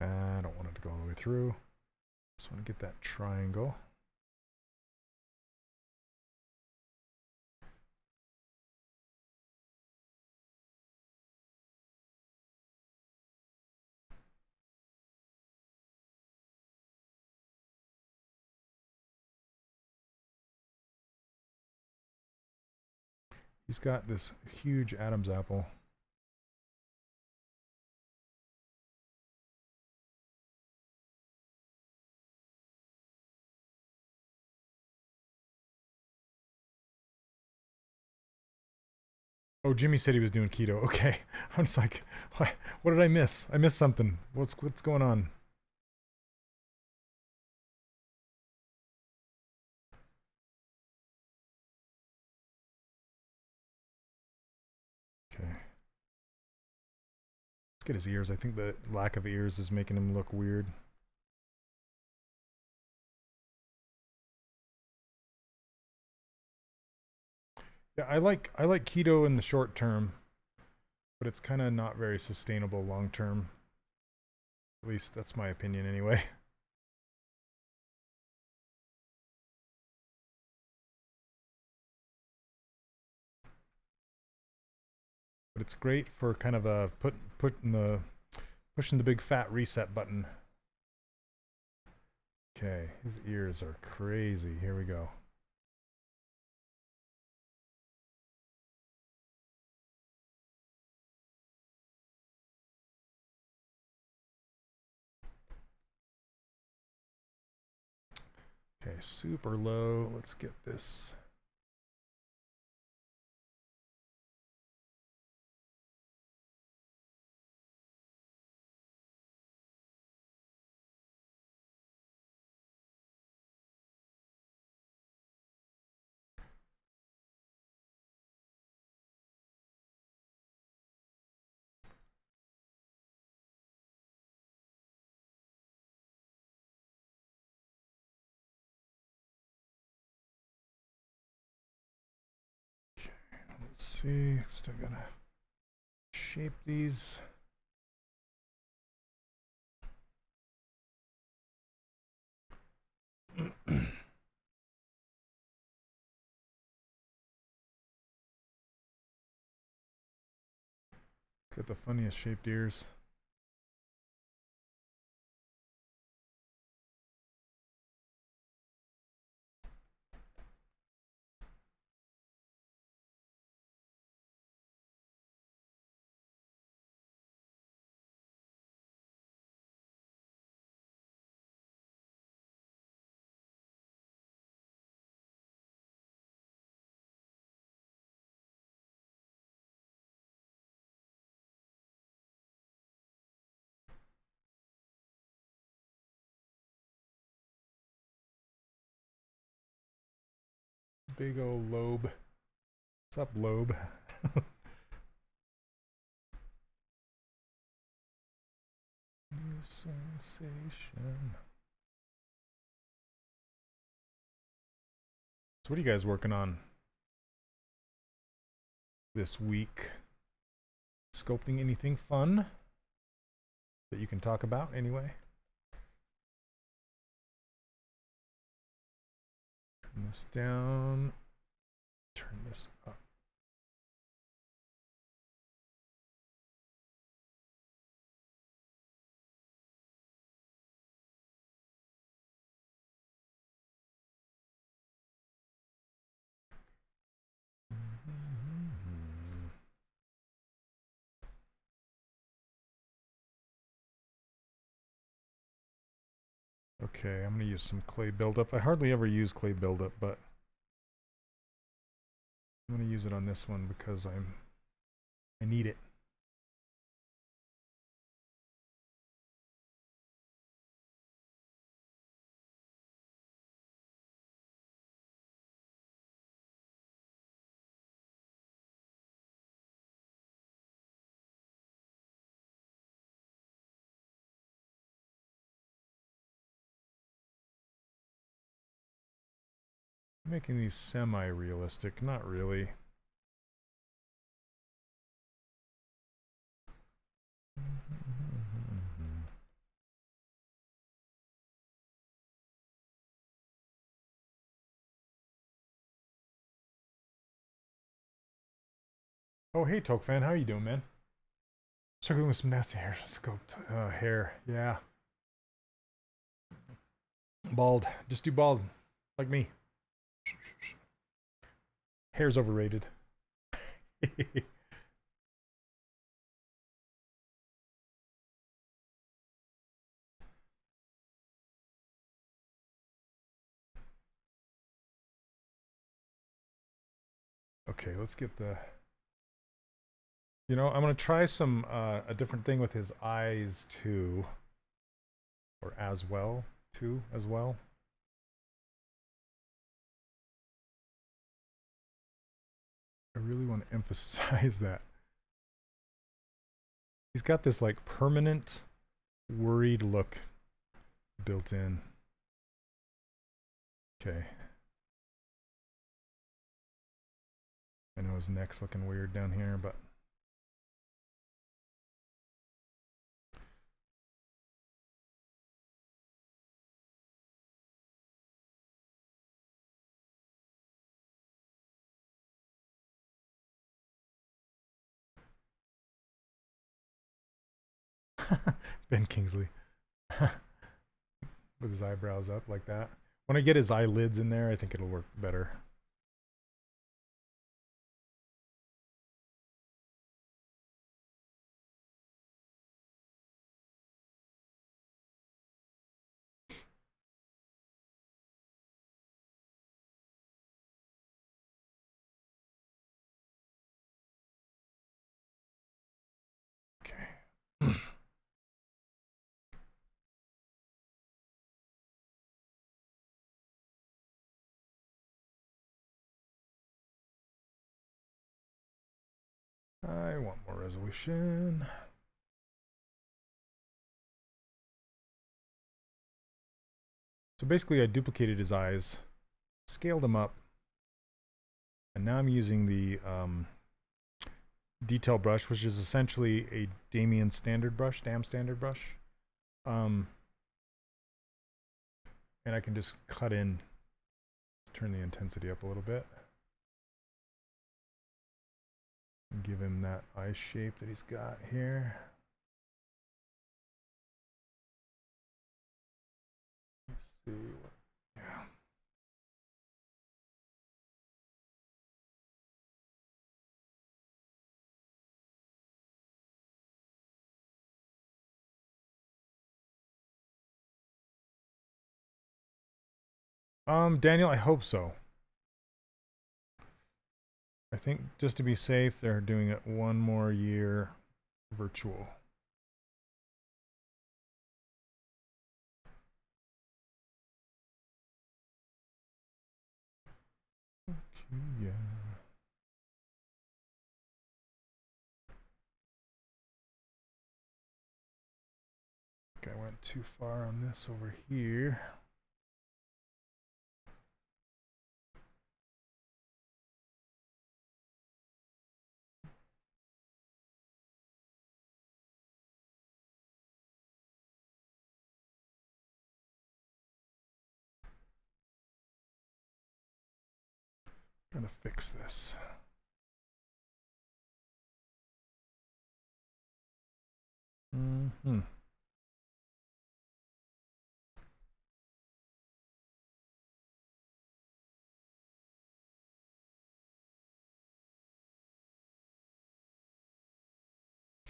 I don't want it to go all the way through. Just want to get that triangle. He's got this huge Adam's apple. Oh, Jimmy said he was doing keto. Okay. I'm just like, what did I miss? I missed something. What's going on? Okay. Let's get his ears. I think the lack of ears is making him look weird. Yeah, I like keto in the short term, but it's kind of not very sustainable long term. At least that's my opinion anyway. But it's great for kind of a pushing the big fat reset button. Okay, his ears are crazy. Here we go. Okay, super low. Let's get this. Let's see. Still gonna shape these. Got the funniest shaped ears. big old lobe. What's up, lobe? New sensation. So what are you guys working on this week? Sculpting anything fun that you can talk about anyway? Turn this down. Turn this up. Okay, I'm going to use some clay buildup. I hardly ever use clay buildup, but I'm going to use it on this one because I need it. Making these semi-realistic, not really. Oh, hey, Toke fan, how you doing, man? Struggling with some nasty hair sculpt. Hair, yeah. Bald. Just do bald, like me. Hair's overrated. Okay, let's get the... You know, I'm going to try some, a different thing with his eyes, too. Or as well, too, as well. I really want to emphasize that. He's got this, like, permanent, worried look built in. Okay. I know his neck's looking weird down here, but... Ben Kingsley. With his eyebrows up like that. When I get his eyelids in there, I think it'll work better. Okay. I want more resolution. So basically I duplicated his eyes, scaled them up, and now I'm using the detail brush, which is essentially a Damien standard brush, standard brush. And I can just cut in, turn the intensity up a little bit. And give him that eye shape that he's got here. Let's see what, yeah. Daniel, I hope so. I think just to be safe, they're doing it one more year virtual. Yeah. Okay, I went too far on this over here. Gotta fix this. Mm-hmm.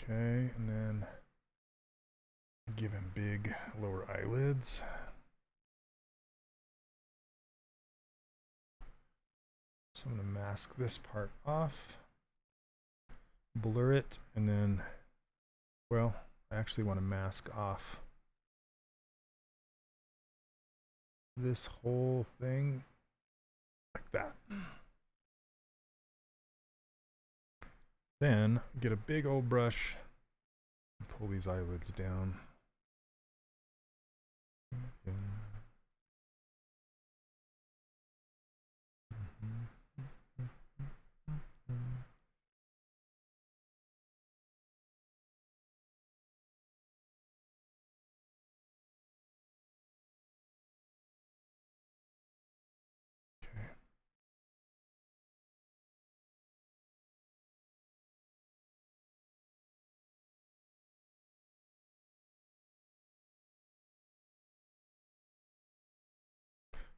Okay, and then give him big lower eyelids. So I'm going to mask this part off, blur it, and then, well, I actually want to mask off this whole thing like that. Then get a big old brush and pull these eyelids down. Okay.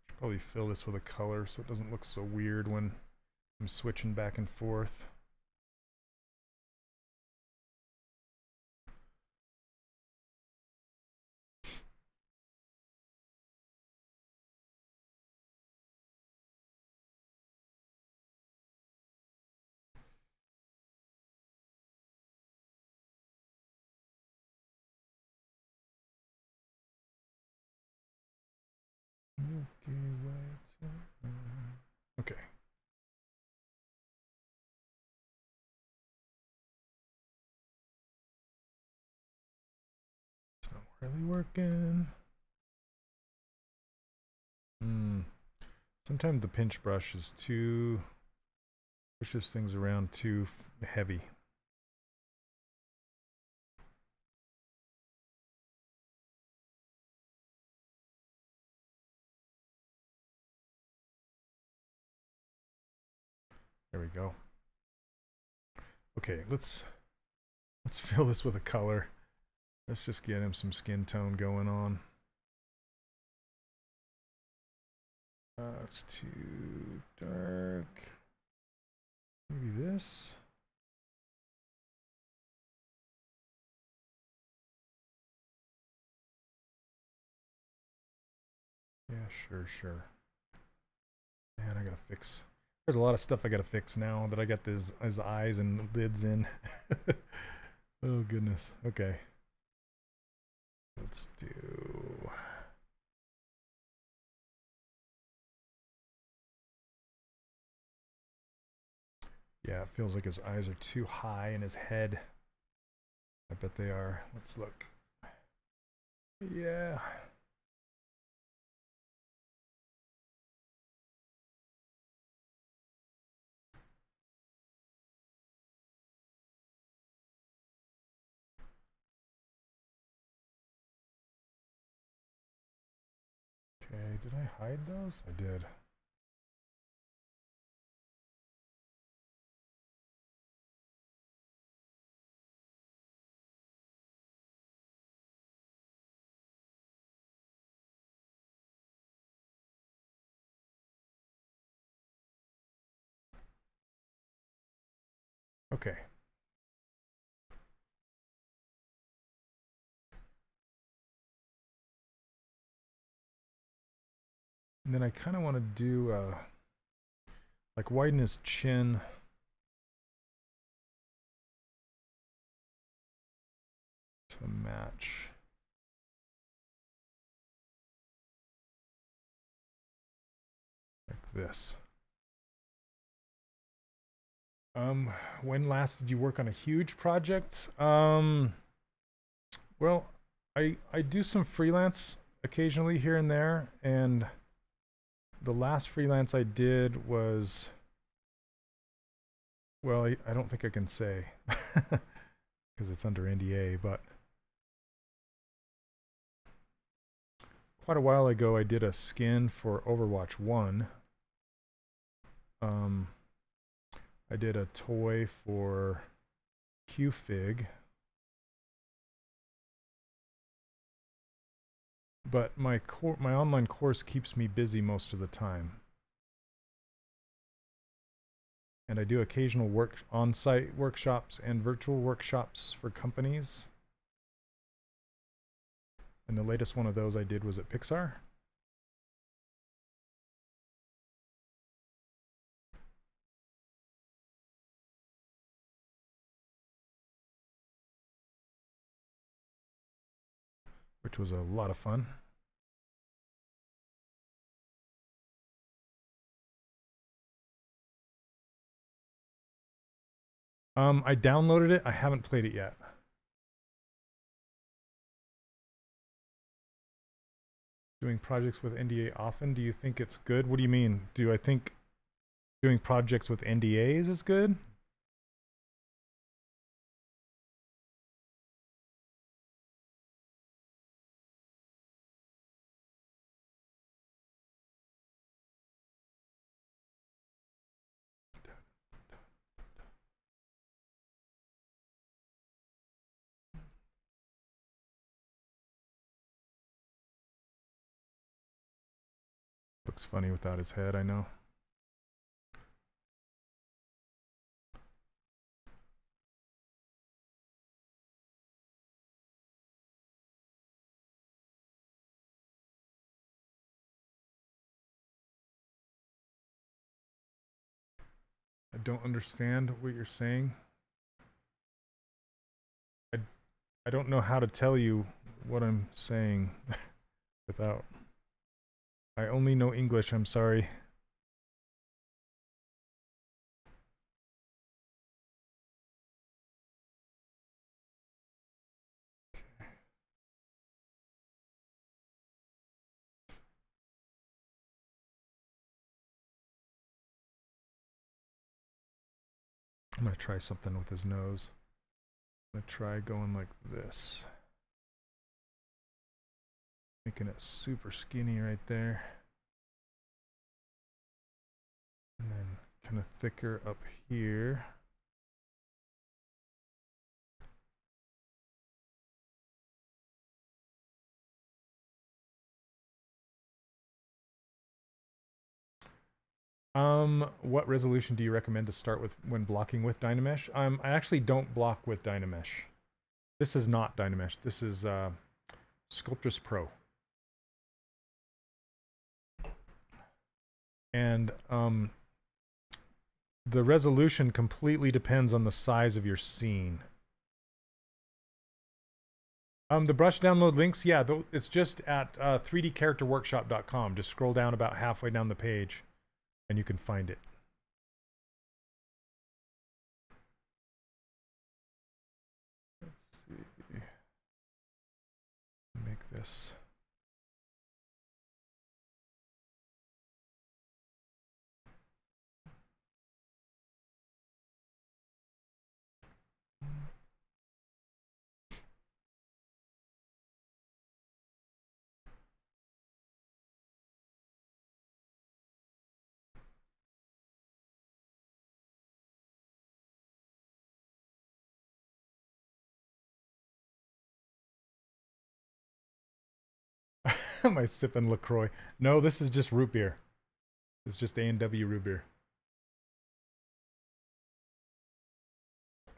Should probably fill this with a color so it doesn't look so weird when I'm switching back and forth. Okay. It's not really working. Sometimes the pinch brush is too, pushes things around too heavy. There we go. Okay, let's fill this with a color. Let's just get him some skin tone going on. It's too dark. Maybe this. Yeah, sure. Man, I gotta fix. There's a lot of stuff I gotta fix now that I got his eyes and lids in. Oh goodness. Okay. Let's do. Yeah, it feels like his eyes are too high in his head. I bet they are. Let's look. Yeah. Okay, did I hide those? I did. Okay. And then I kind of want to do like widen his chin. To match. Like this. When last did you work on a huge project? Well, I do some freelance occasionally here and there, and the last freelance I did was, well, I don't think I can say because it's under NDA, but quite a while ago I did a skin for Overwatch 1. I did a toy for Qfig. But my online course keeps me busy most of the time. And I do occasional on-site workshops and virtual workshops for companies. And the latest one of those I did was at Pixar. Which was a lot of fun. I downloaded it. I haven't played it yet. Doing projects with NDA often, do you think it's good? What do you mean? Do I think doing projects with NDAs is good? Looks funny without his head, I know. I don't understand what you're saying. I don't know how to tell you what I'm saying without... I only know English, I'm sorry. I'm gonna try something with his nose. I'm gonna try going like this. Making it super skinny right there. And then kind of thicker up here. What resolution do you recommend to start with when blocking with Dynamesh? I actually don't block with Dynamesh. This is not Dynamesh. This is Sculptris Pro. And the resolution completely depends on the size of your scene. The brush download links, yeah, it's just at 3dcharacterworkshop.com. Just scroll down about halfway down the page, and you can find it. Let's see. Make this. Am I sipping LaCroix? No, this is just root beer. It's just A&W root beer.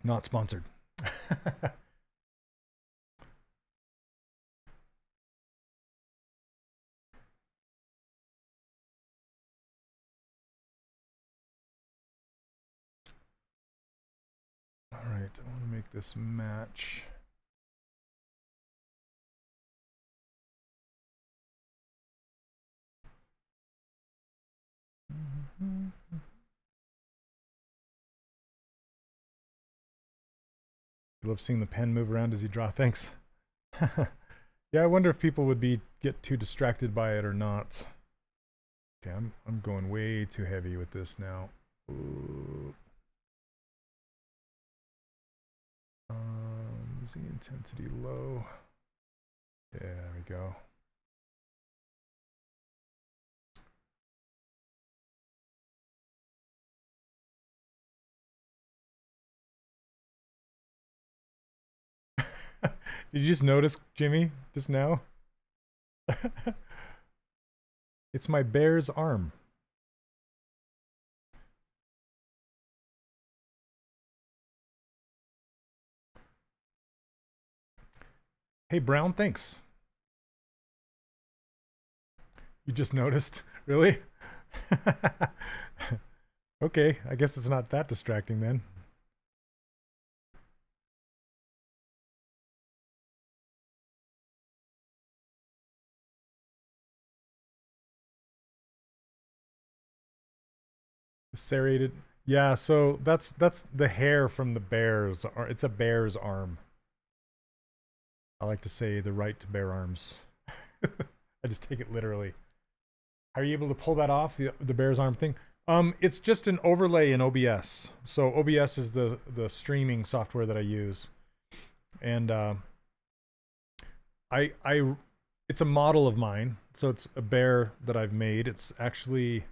Not sponsored. All right, I want to make this match. You love seeing the pen move around as you draw. Thanks. Yeah, I wonder if people would get too distracted by it or not. Okay, I'm going way too heavy with this now. Ooh. Z intensity low. Yeah, there we go. Did you just notice, Jimmy, just now? It's my bear's arm. Hey, Brown, thanks. You just noticed? Really? Okay, I guess it's not that distracting then. Serrated. Yeah, so that's the hair from the bear's. It's a bear's arm. I like to say the right to bear arms. I just take it literally. How are you able to pull that off, the bear's arm thing? It's just an overlay in OBS. So OBS is the streaming software that I use, and it's a model of mine. So it's a bear that I've made. It's actually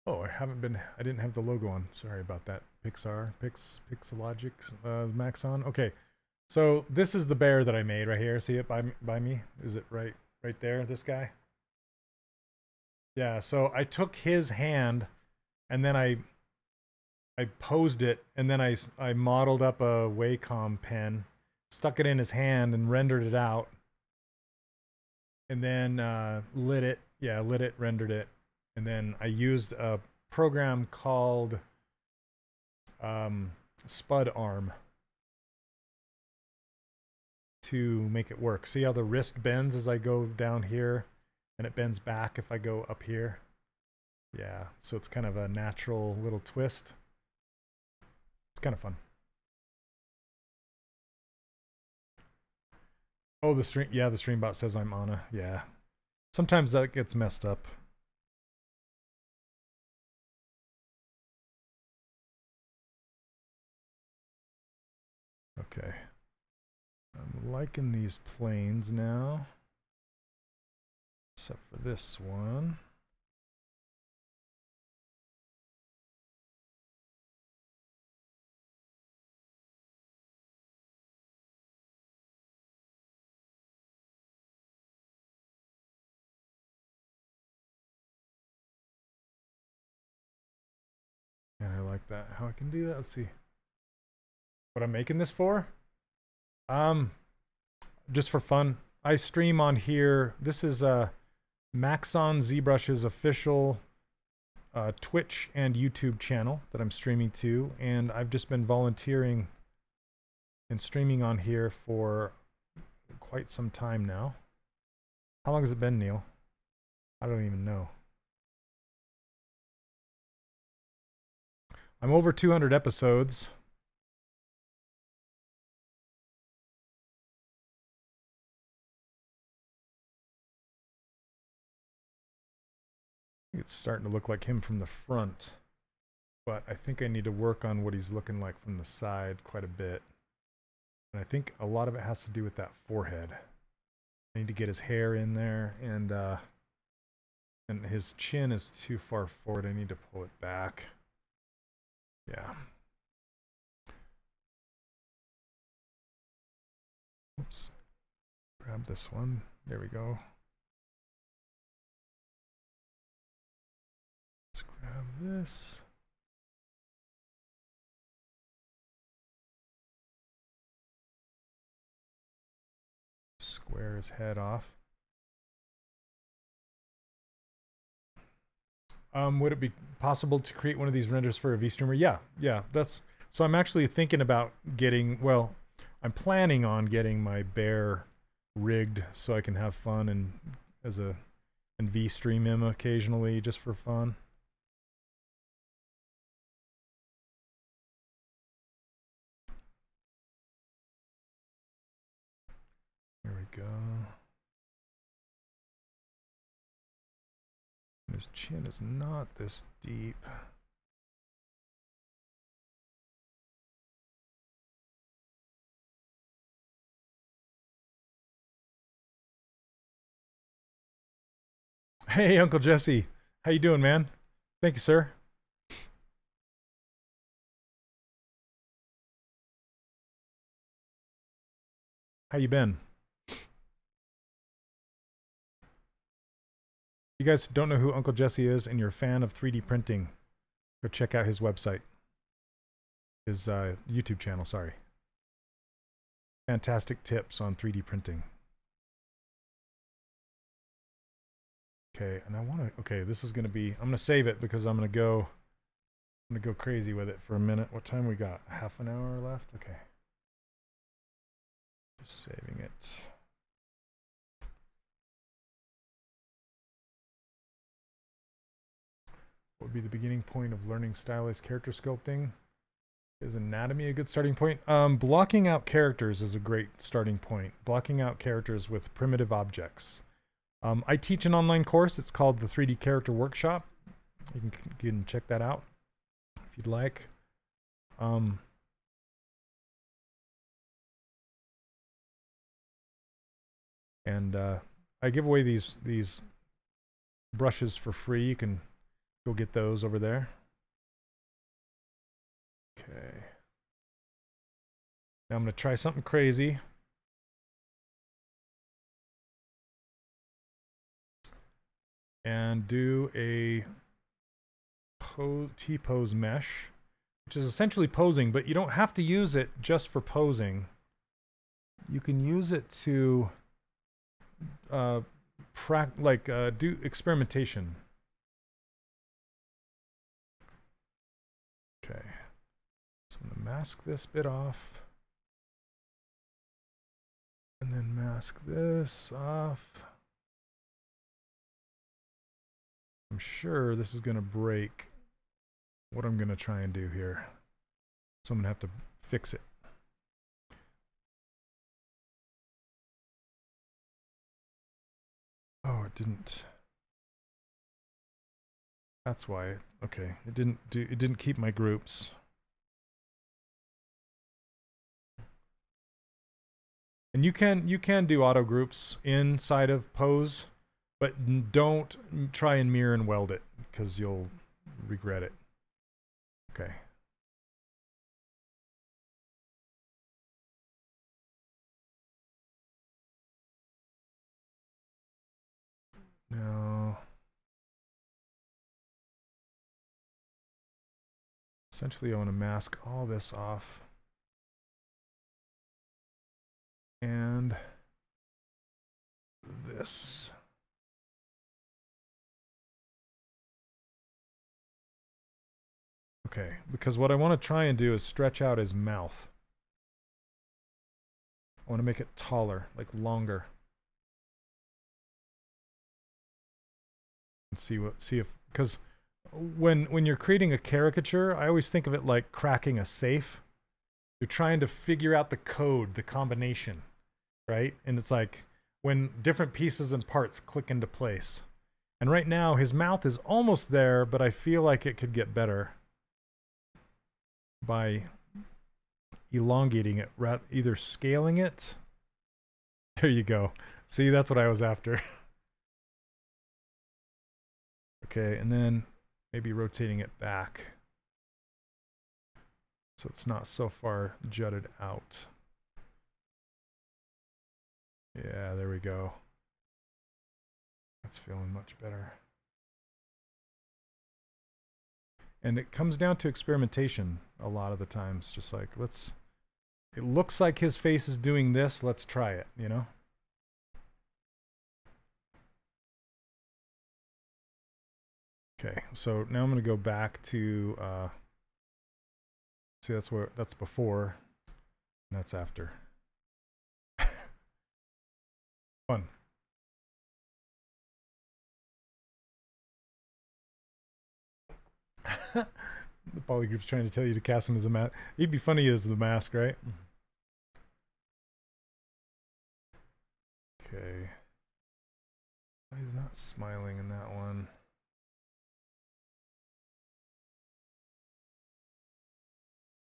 oh, I didn't have the logo on. Sorry about that. Pixelogic, Maxon. Okay, so this is the bear that I made right here. See it by me? Is it right there, this guy? Yeah, so I took his hand and then I posed it, and then I modeled up a Wacom pen, stuck it in his hand and rendered it out, and then lit it, rendered it, and then I used a program called Spud Arm to make it work. See how the wrist bends as I go down here, and it bends back if I go up here? Yeah, so it's kind of a natural little twist. It's kind of fun. Oh, the stream, yeah, the stream bot says I'm Anna. Yeah, sometimes that gets messed up. Okay, I'm liking these planes now, except for this one. And I like that, how I can do that. Let's see what I'm making this for. Just for fun. I stream on here. This is Maxon ZBrush's official Twitch and YouTube channel that I'm streaming to, and I've just been volunteering and streaming on here for quite some time now. How long has it been, Neil? I don't even know. I'm over 200 episodes. It's starting to look like him from the front, but I think I need to work on what he's looking like from the side quite a bit. And I think a lot of it has to do with that forehead. I need to get his hair in there, and his chin is too far forward. I need to pull it back. Yeah. Oops. Grab this one. There we go. Let's grab this. Square his head off. Would it be possible to create one of these renders for a VStreamer? Yeah, that's, so I'm actually thinking about getting, well, I'm planning on getting my bear rigged so I can have fun and VStream him occasionally just for fun. go. His chin is not this deep. Hey, Uncle Jesse. How you doing, man? Thank you, sir. How you been? You guys don't know who Uncle Jesse is and you're a fan of 3D printing, go check out his website. His YouTube channel, sorry. Fantastic tips on 3D printing. Okay, and I want to, okay, this is going to be, I'm going to save it because I'm going to go crazy with it for a minute. What time we got? Half an hour left? Okay. Just saving it. What would be the beginning point of learning stylized character sculpting? Is anatomy a good starting point? Blocking out characters is a great starting point. Blocking out characters with primitive objects. I teach an online course. It's called the 3D Character Workshop. You can check that out if you'd like. And I give away these brushes for free. You can go get those over there. Okay. Now I'm going to try something crazy. And do a T-pose mesh, which is essentially posing, but you don't have to use it just for posing. You can use it to do experimentation. Okay, so I'm going to mask this bit off. And then mask this off. I'm sure this is going to break what I'm going to try and do here. So I'm going to have to fix it. Oh, it didn't. That's why. Okay, it didn't keep my groups. And you can do auto groups inside of pose, but don't try and mirror and weld it because you'll regret it. Okay. Now, essentially I want to mask all this off. And this. Okay, because what I want to try and do is stretch out his mouth. I want to make it taller, like longer. And see if, because when you're creating a caricature, I always think of it like cracking a safe. You're trying to figure out the code, the combination, right? And it's like when different pieces and parts click into place. And right now his mouth is almost there, but I feel like it could get better by elongating it, either scaling it. There you go. See, that's what I was after. Okay, and then maybe rotating it back so it's not so far jutted out. Yeah, there we go. That's feeling much better. And it comes down to experimentation a lot of the times. Just like, it looks like his face is doing this, let's try it, you know? Okay, so now I'm going to go back to, see, that's before, and that's after. Fun. The poly group's trying to tell you to cast him as a mask. He'd be funny as the mask, right? Okay. He's not smiling in that one.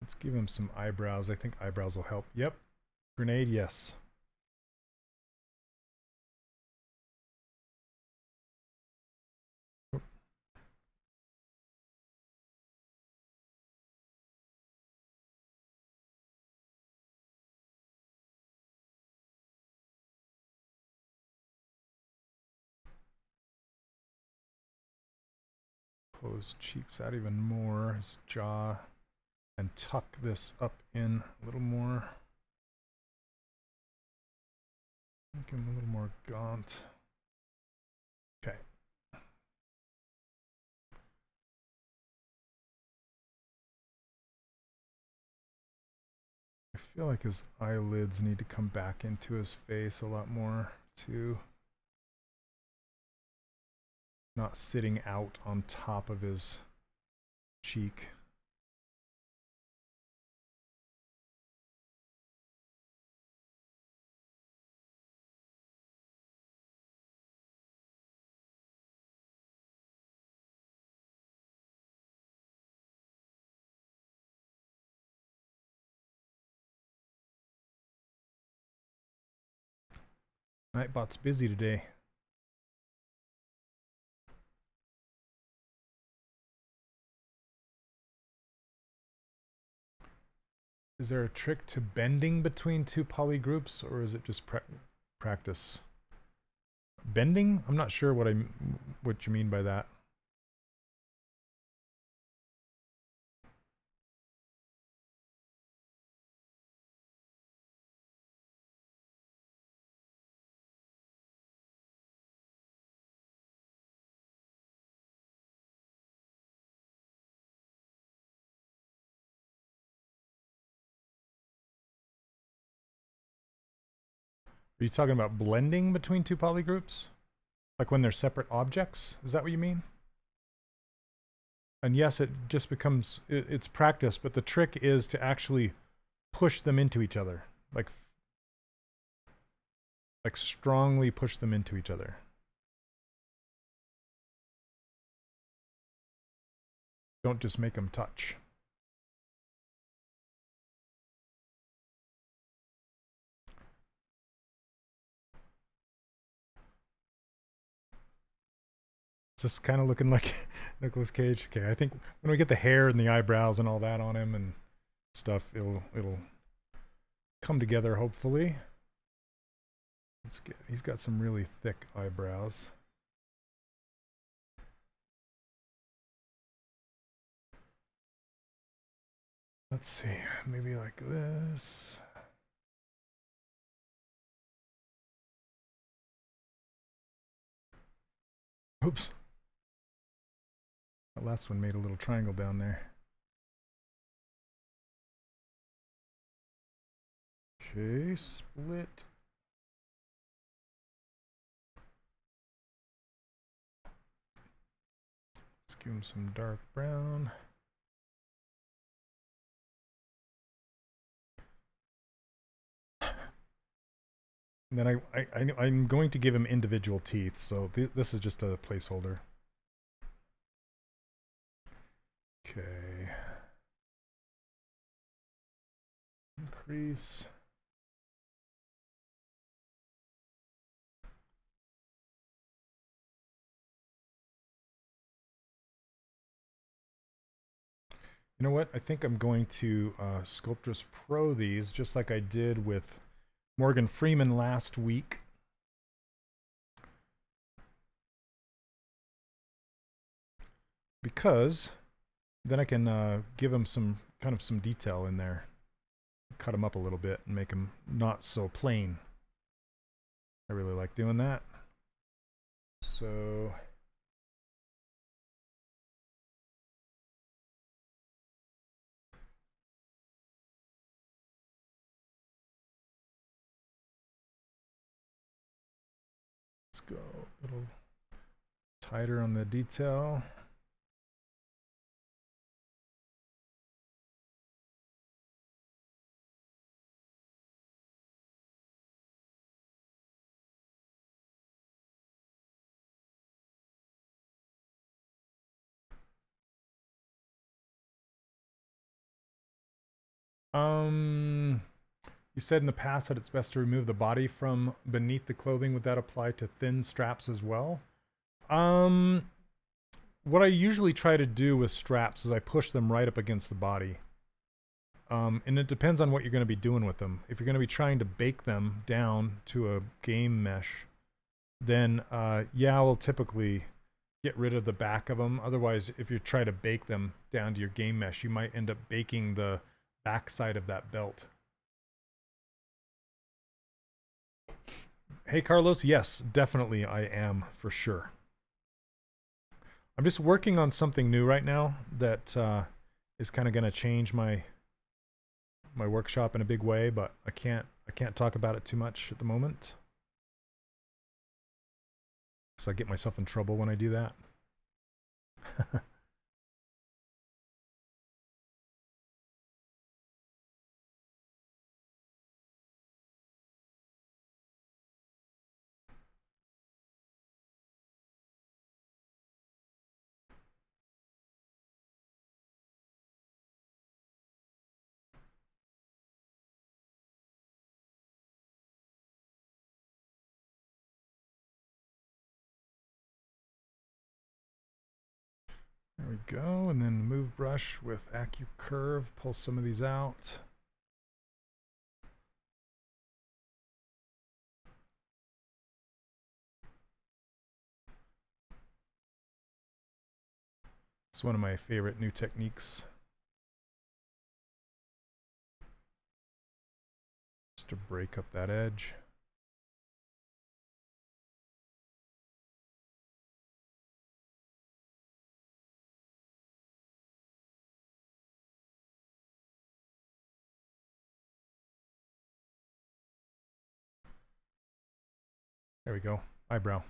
Let's give him some eyebrows. I think eyebrows will help. Yep. Grenade, yes. Pull his cheeks out even more, his jaw, and tuck this up in a little more. Make him a little more gaunt. Okay. I feel like his eyelids need to come back into his face a lot more too. Not sitting out on top of his cheek. Nightbot's busy today. Is there a trick to bending between two poly groups, or is it just practice? Bending? I'm not sure what you mean by that. Are you talking about blending between two poly groups? Like when they're separate objects? Is that what you mean? And yes, it just becomes, it's practice, but the trick is to actually push them into each other. Like strongly push them into each other. Don't just make them touch. Is this kind of looking like Nicolas Cage? Okay, I think when we get the hair and the eyebrows and all that on him and stuff, it'll come together hopefully. He's got some really thick eyebrows. Let's see, maybe like this. Oops. That last one made a little triangle down there. Okay, split. Let's give him some dark brown. And then I'm going to give him individual teeth, so this is just a placeholder. Okay. Increase. You know what? I think I'm going to Sculptress Pro these, just like I did with Morgan Freeman last week. Because then I can give him some detail in there. Cut him up a little bit and make him not so plain. I really like doing that. So let's go a little tighter on the detail. You said in the past that it's best to remove the body from beneath the clothing. Would that apply to thin straps as well? What I usually try to do with straps is I push them right up against the body. And it depends on what you're going to be doing with them. If you're going to be trying to bake them down to a game mesh, then yeah, we'll typically get rid of the back of them. Otherwise, if you try to bake them down to your game mesh, you might end up baking the back side of that belt. Hey, Carlos, yes, definitely I am, for sure. I'm just working on something new right now that is kind of going to change my workshop in a big way, but I can't talk about it too much at the moment. So I get myself in trouble when I do that. There we go, and then move brush with AccuCurve, pull some of these out. It's one of my favorite new techniques. Just to break up that edge. There we go, eyebrow.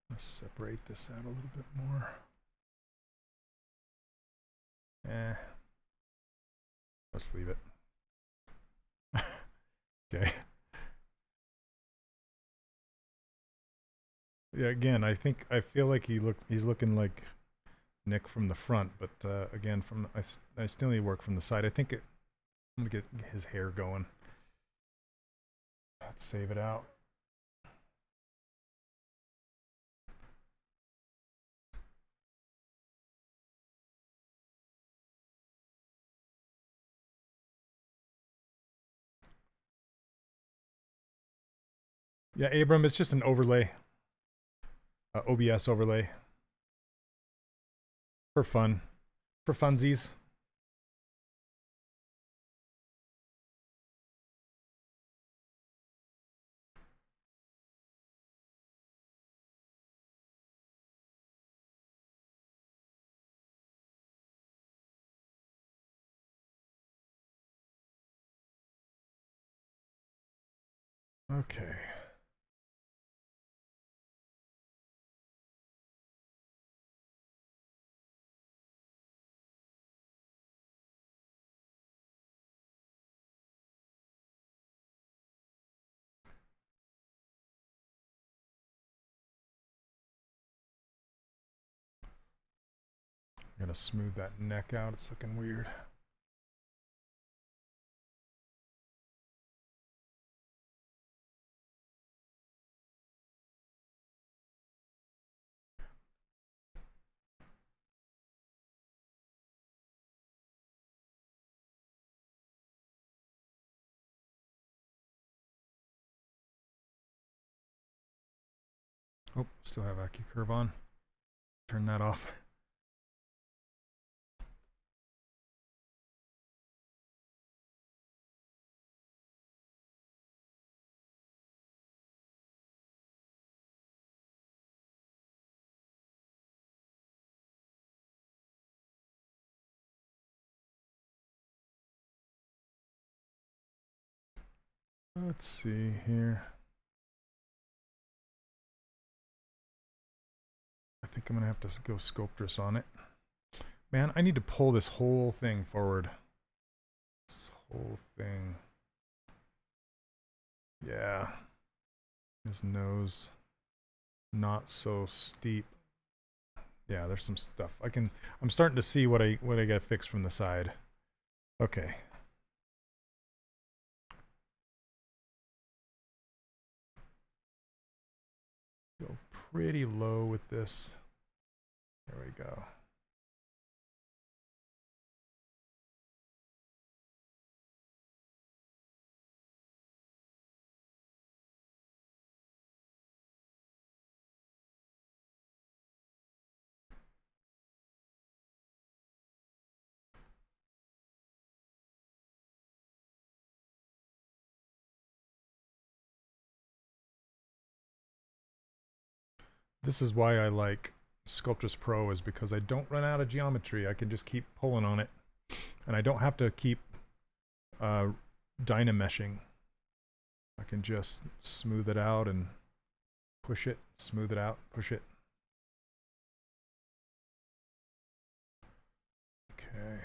Let's separate this out a little bit more. Let's leave it. Okay. Yeah, again, I feel like he's looking like Nick from the front, but again, I still need to work from the side. I'm gonna get his hair going. Let's save it out. Yeah, Abram, it's just an overlay. OBS overlay. For fun. For funsies. Okay. I'm gonna smooth that neck out. It's looking weird. Oh, still have AccuCurve on. Turn that off. Let's see here. I think I'm gonna have to go Sculptress on it. Man, I need to pull this whole thing forward. This whole thing. Yeah. His nose not so steep. Yeah, there's some stuff. I'm starting to see what I gotta fix from the side. Okay. Go pretty low with this. There we go. This is why I like Sculptris Pro, is because I don't run out of geometry. I can just keep pulling on it, and I don't have to keep dynameshing. I can just smooth it out and push it, smooth it out, push it. Okay.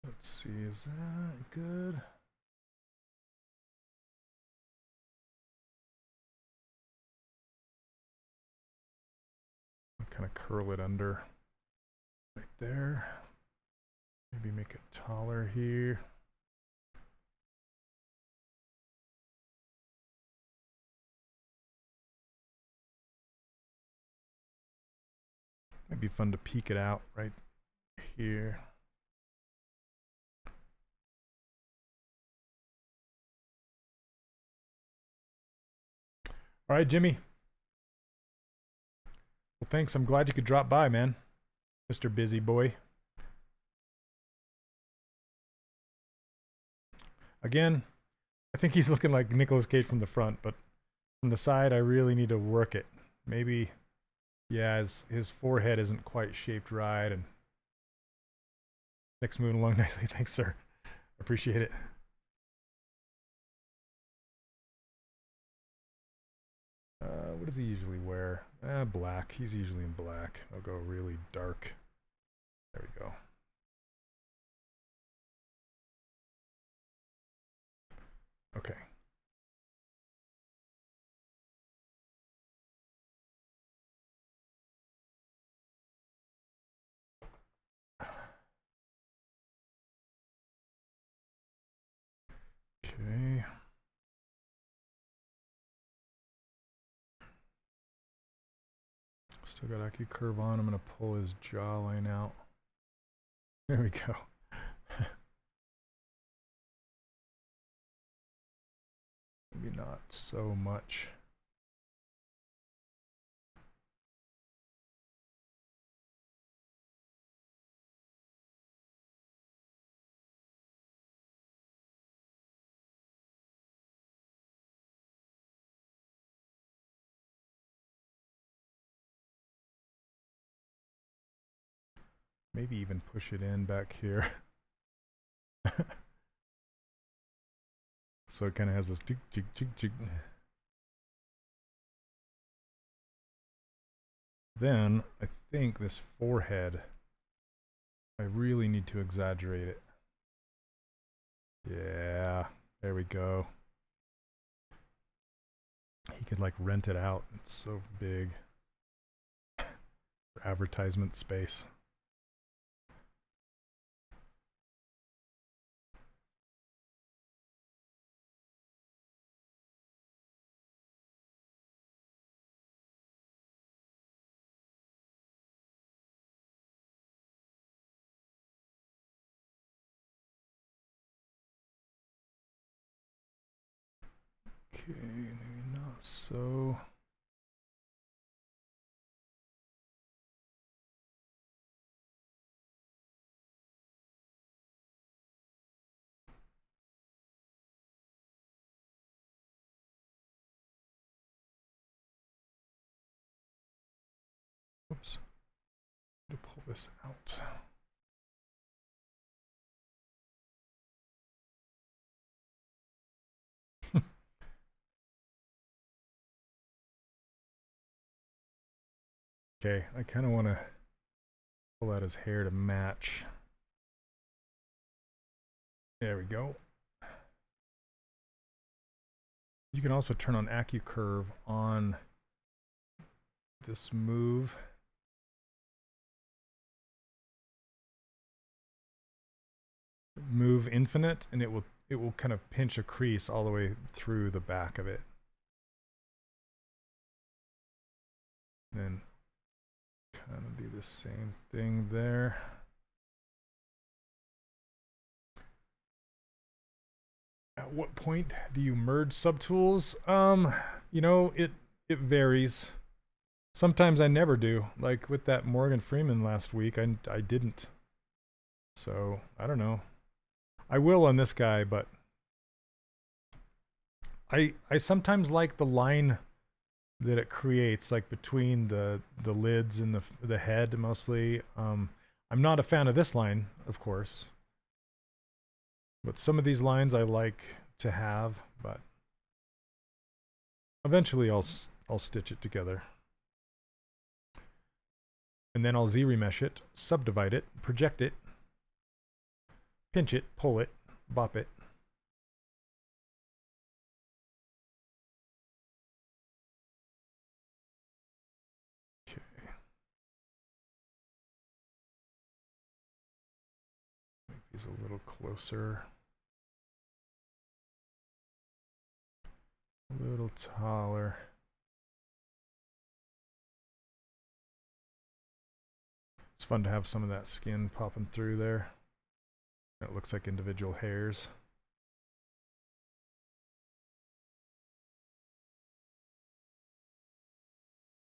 Let's see, is that good? I'll kind of curl it under right there. Maybe make it taller here. Might be fun to peek it out right here. All right, Jimmy. Well, thanks. I'm glad you could drop by, man. Mr. Busy Boy. Again, I think he's looking like Nicolas Cage from the front, but from the side, I really need to work it. Maybe, yeah, his forehead isn't quite shaped right, and next moving along nicely. Thanks, sir. Appreciate it. What does he usually wear? Black. He's usually in black. I'll go really dark. There we go. Okay. Okay. Still got IQ curve on. I'm going to pull his jawline out. There we go. Maybe not so much. Maybe even push it in back here. So it kind of has this jig, jig, jig, jig. Then I think this forehead, I really need to exaggerate it. Yeah, there we go. He could like rent it out. It's so big for advertisement space. Okay, maybe not so. Oops. To pull this out. Okay, I kind of want to pull out his hair to match. There we go. You can also turn on AccuCurve on this move. Move infinite, and it will kind of pinch a crease all the way through the back of it. Then kind of do the same thing there. At what point do you merge subtools? You know, it varies. Sometimes I never do. Like with that Morgan Freeman last week, I didn't. So, I don't know. I will on this guy, but I sometimes like the line that it creates, like between the lids and the head mostly. I'm not a fan of this line, of course, but some of these lines I like to have. But eventually I'll stitch it together, and then I'll Z-remesh it, subdivide it, project it, pinch it, pull it, bop it. Okay. Make these a little closer. A little taller. It's fun to have some of that skin popping through there. It looks like individual hairs.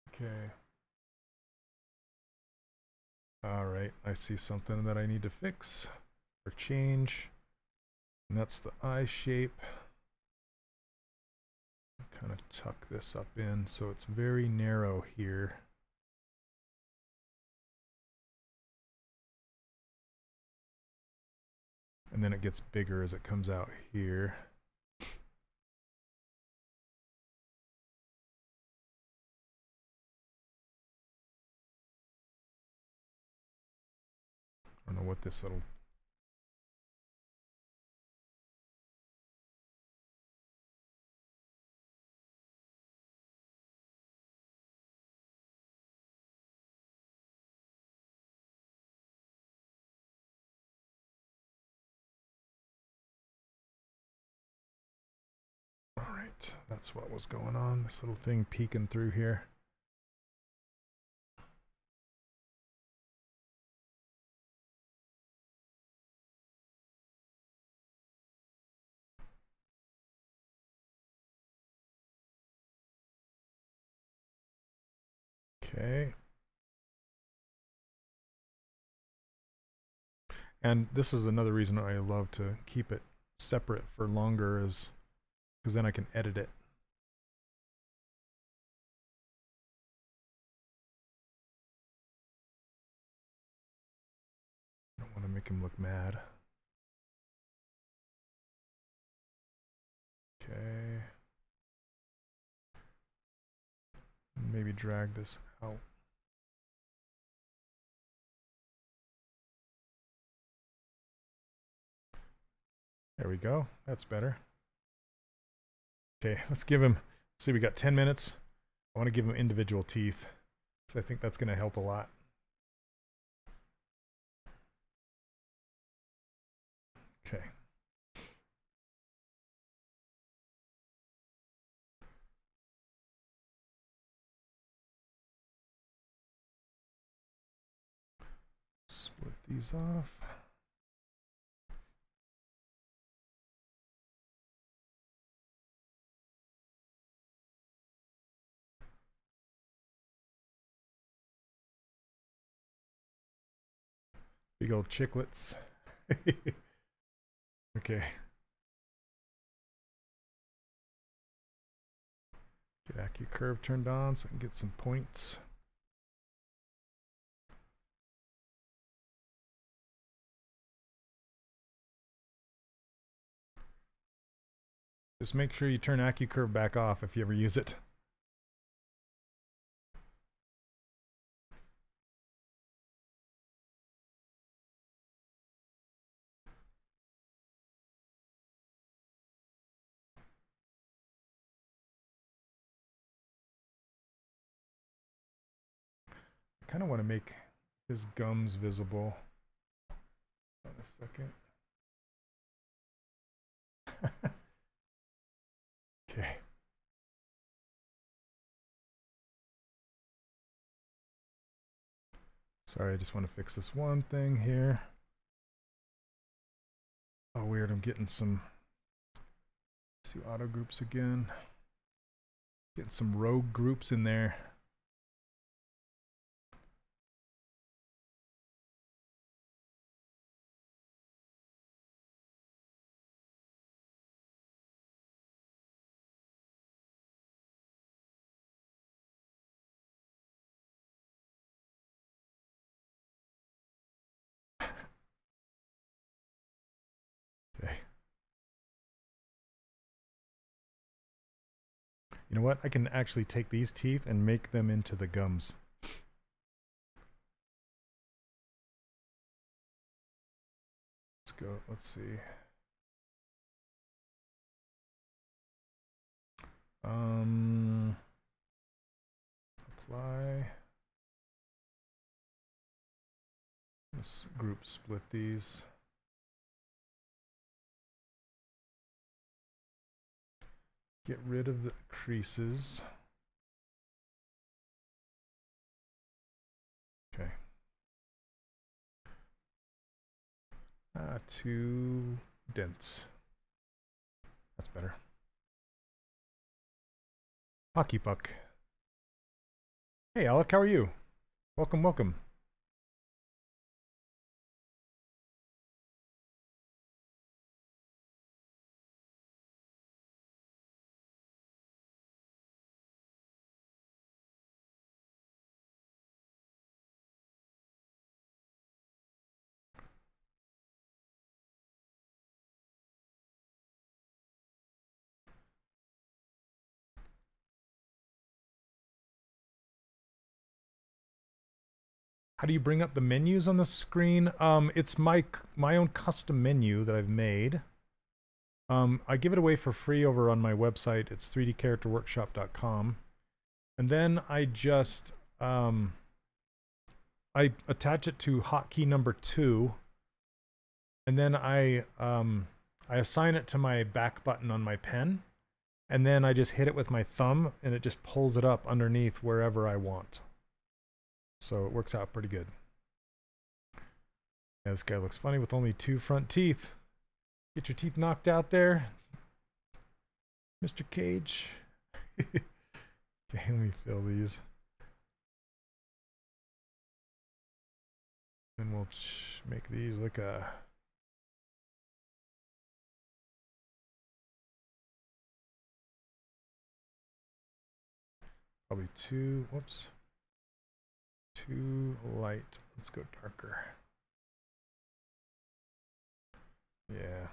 Okay. All right, I see something that I need to fix or change, and that's the eye shape. Kind of tuck this up in so it's very narrow here. And then it gets bigger as it comes out here. I don't know what this little... All right, that's what was going on. This little thing peeking through here. Okay. And this is another reason I love to keep it separate for longer, is because then I can edit it. I don't want to make him look mad. Okay. Maybe drag this out. There we go. That's better. Okay, let's give him, see, we got 10 minutes. I want to give him individual teeth, because I think that's going to help a lot. Okay. Split these off. Big old chiclets. Okay. Get AccuCurve turned on so I can get some points. Just make sure you turn AccuCurve back off if you ever use it. kind of want to make his gums visible. Hold on a second. Okay. Sorry, I just want to fix this one thing here. Oh, weird, I'm getting some... Let's do auto groups again. Getting some rogue groups in there. Okay. You know what? I can actually take these teeth and make them into the gums. Let's go. Let's see. Apply. Let's group split these. Get rid of the creases. Okay. 2 dents. That's better. Hockey puck. Hey Alec, how are you? Welcome, welcome. How do you bring up the menus on the screen? It's my own custom menu that I've made. I give it away for free over on my website. It's 3dcharacterworkshop.com. And then I just I attach it to hotkey number 2, and then I assign it to my back button on my pen, and then I just hit it with my thumb, and it just pulls it up underneath wherever I want. So it works out pretty good. Yeah, this guy looks funny with only 2 front teeth. Get your teeth knocked out there, Mr. Cage. Okay, let me fill these. And we'll make these look a... Probably too light. Let's go darker. Yeah.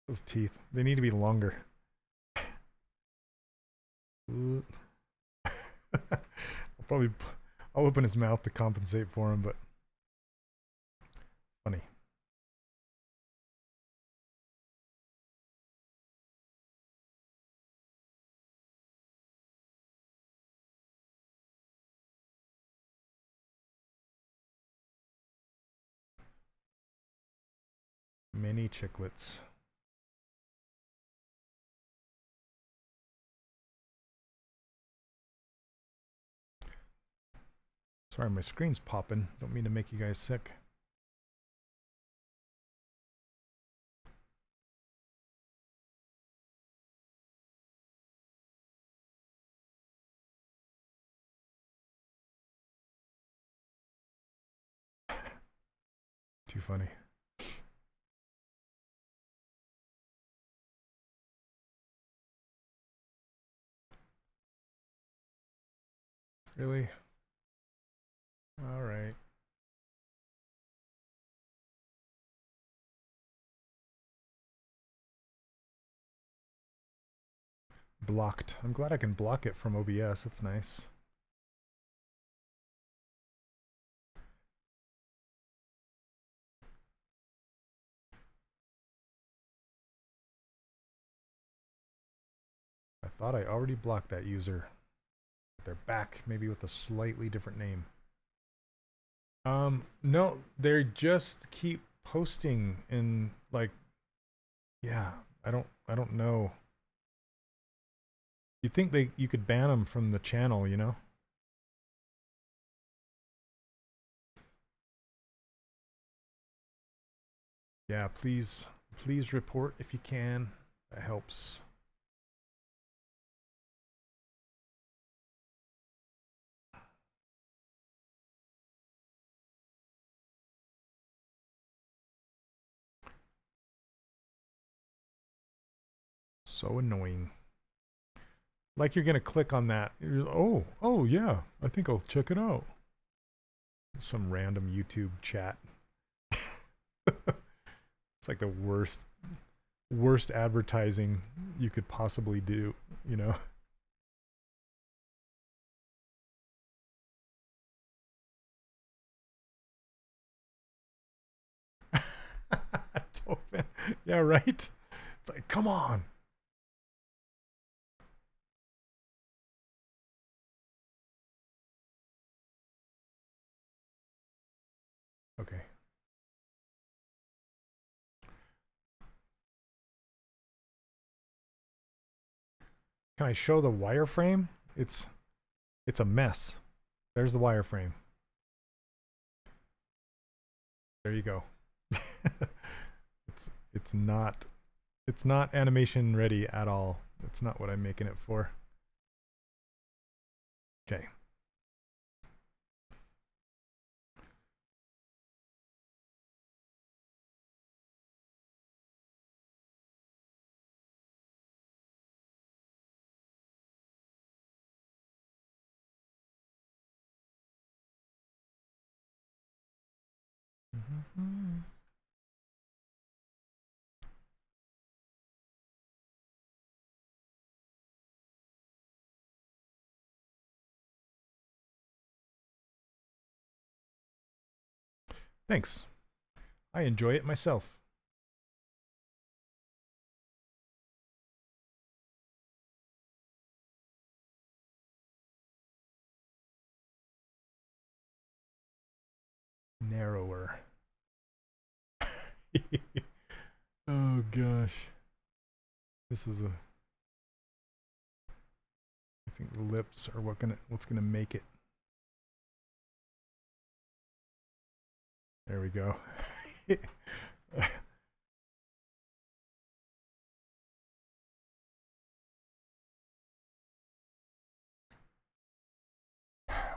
Those teeth, they need to be longer. I'll open his mouth to compensate for him, but funny. Many chiclets. Sorry, my screen's popping. Don't mean to make you guys sick. Too funny. Really? All right. Blocked. I'm glad I can block it from OBS. That's nice. I thought I already blocked that user. they're back, maybe with a slightly different name. No, they just keep posting in like, yeah, I don't know. You'd think you could ban them from the channel, you know? Yeah, please report if you can. That helps. So annoying. Like you're gonna click on that. Oh yeah, I think I'll check it out. Some random YouTube chat. It's like the worst advertising you could possibly do, you know? Yeah, right? It's like, come on. Okay. Can I show the wireframe? It's a mess. There's the wireframe. There you go. it's not animation ready at all. It's not what I'm making it for. Okay. Thanks. I enjoy it myself. Narrower. Oh gosh. This is a I think the lips are what's gonna make it. There we go.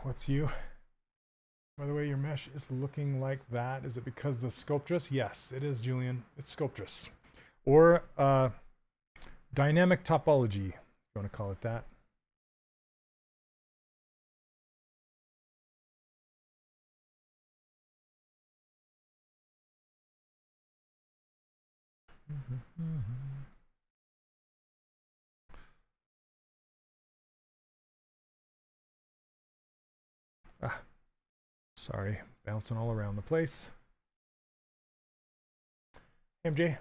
What's you? By the way, your mesh is looking like that. Is it because the Sculptress? Yes, it is, Julian. It's Sculptress. Or dynamic topology, if you want to call it that. Ah, sorry, bouncing all around the place. MJ.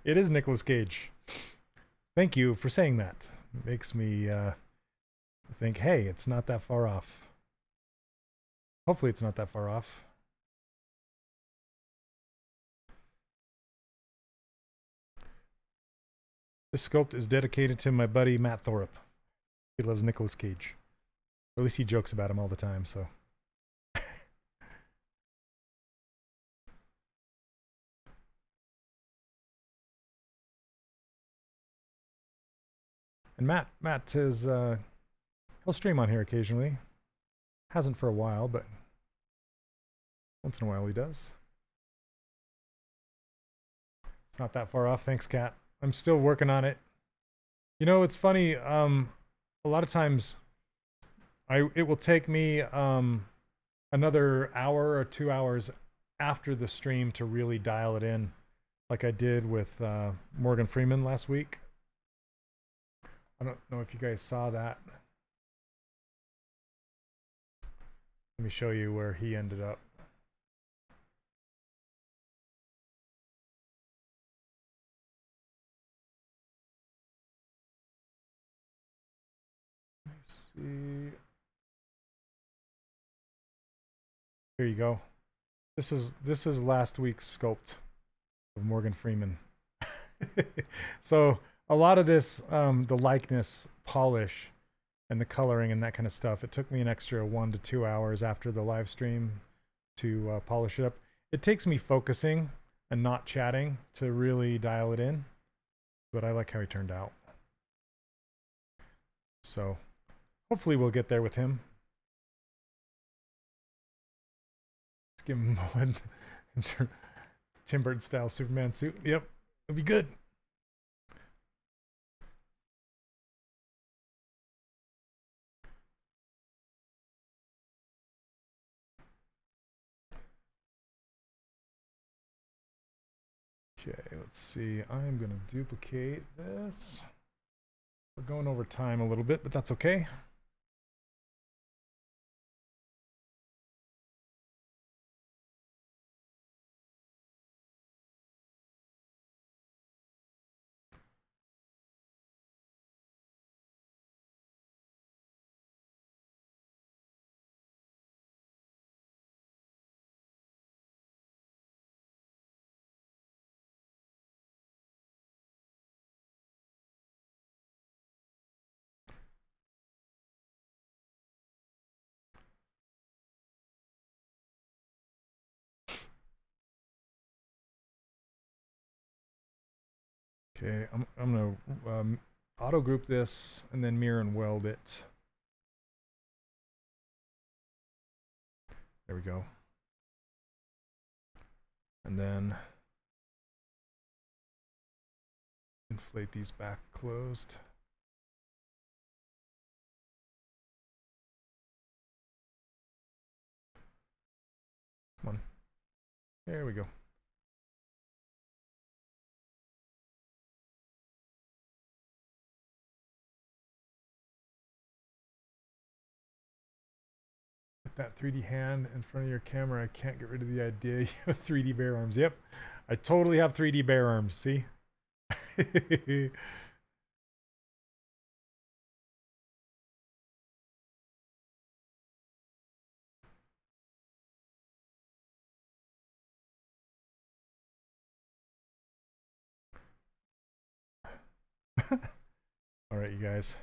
It is Nicolas Cage. Thank you for saying that. It makes me think, hey, it's not that far off. Hopefully it's not that far off. This sculpt is dedicated to my buddy Matt Thorpe. He loves Nicolas Cage. Or at least he jokes about him all the time, so. And Matt is, he'll stream on here occasionally. Hasn't for a while, but once in a while he does. It's not that far off. Thanks, Kat. I'm still working on it. You know, it's funny. A lot of times, it will take me another hour or 2 hours after the stream to really dial it in, like I did with Morgan Freeman last week. I don't know if you guys saw that. Let me show you where he ended up. see. Here you go. This is last week's sculpt of Morgan Freeman. So a lot of this, the likeness polish and the coloring and that kind of stuff, it took me an extra 1 to 2 hours after the live stream to polish it up. It takes me focusing and not chatting to really dial it in, but I like how he turned out. So hopefully we'll get there with him. Let's give him one Tim Burton style Superman suit. Yep, it'll be good. Okay, let's see. I'm going to duplicate this. We're going over time a little bit, but that's okay. Okay, I'm gonna auto group this and then mirror and weld it. There we go. And then inflate these back closed. Come on. There we go. That 3D hand in front of your camera. I can't get rid of the idea you have 3D bear arms. Yep, I totally have 3D bear arms. See? All right, you guys.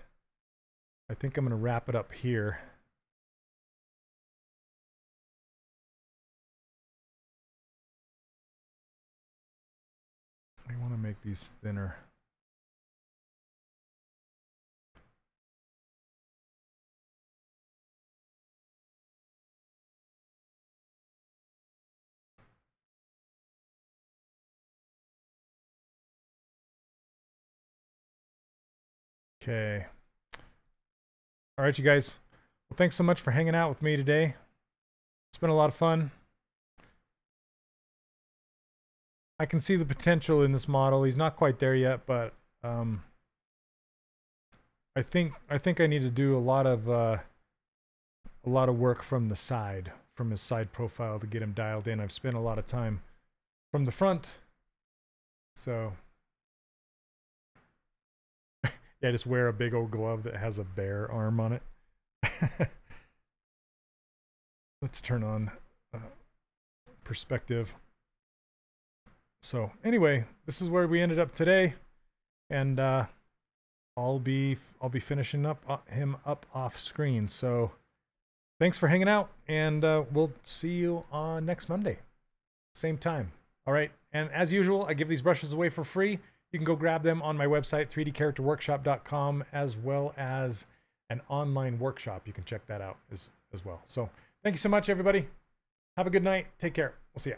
I think I'm going to wrap it up here. I want to make these thinner. Okay. All right, you guys. Well, thanks so much for hanging out with me today. It's been a lot of fun. I can see the potential in this model. He's not quite there yet, but I think I need to do a lot of work from the side, from his side profile to get him dialed in. I've spent a lot of time from the front, so yeah, just wear a big old glove that has a bear arm on it. Let's turn on perspective. So anyway, this is where we ended up today, and I'll be finishing up him up off screen. So thanks for hanging out, and we'll see you on next Monday, same time. All right, and as usual, I give these brushes away for free. You can go grab them on my website, 3dcharacterworkshop.com, as well as an online workshop. You can check that out as well. So thank you so much, everybody. Have a good night. Take care. We'll see ya.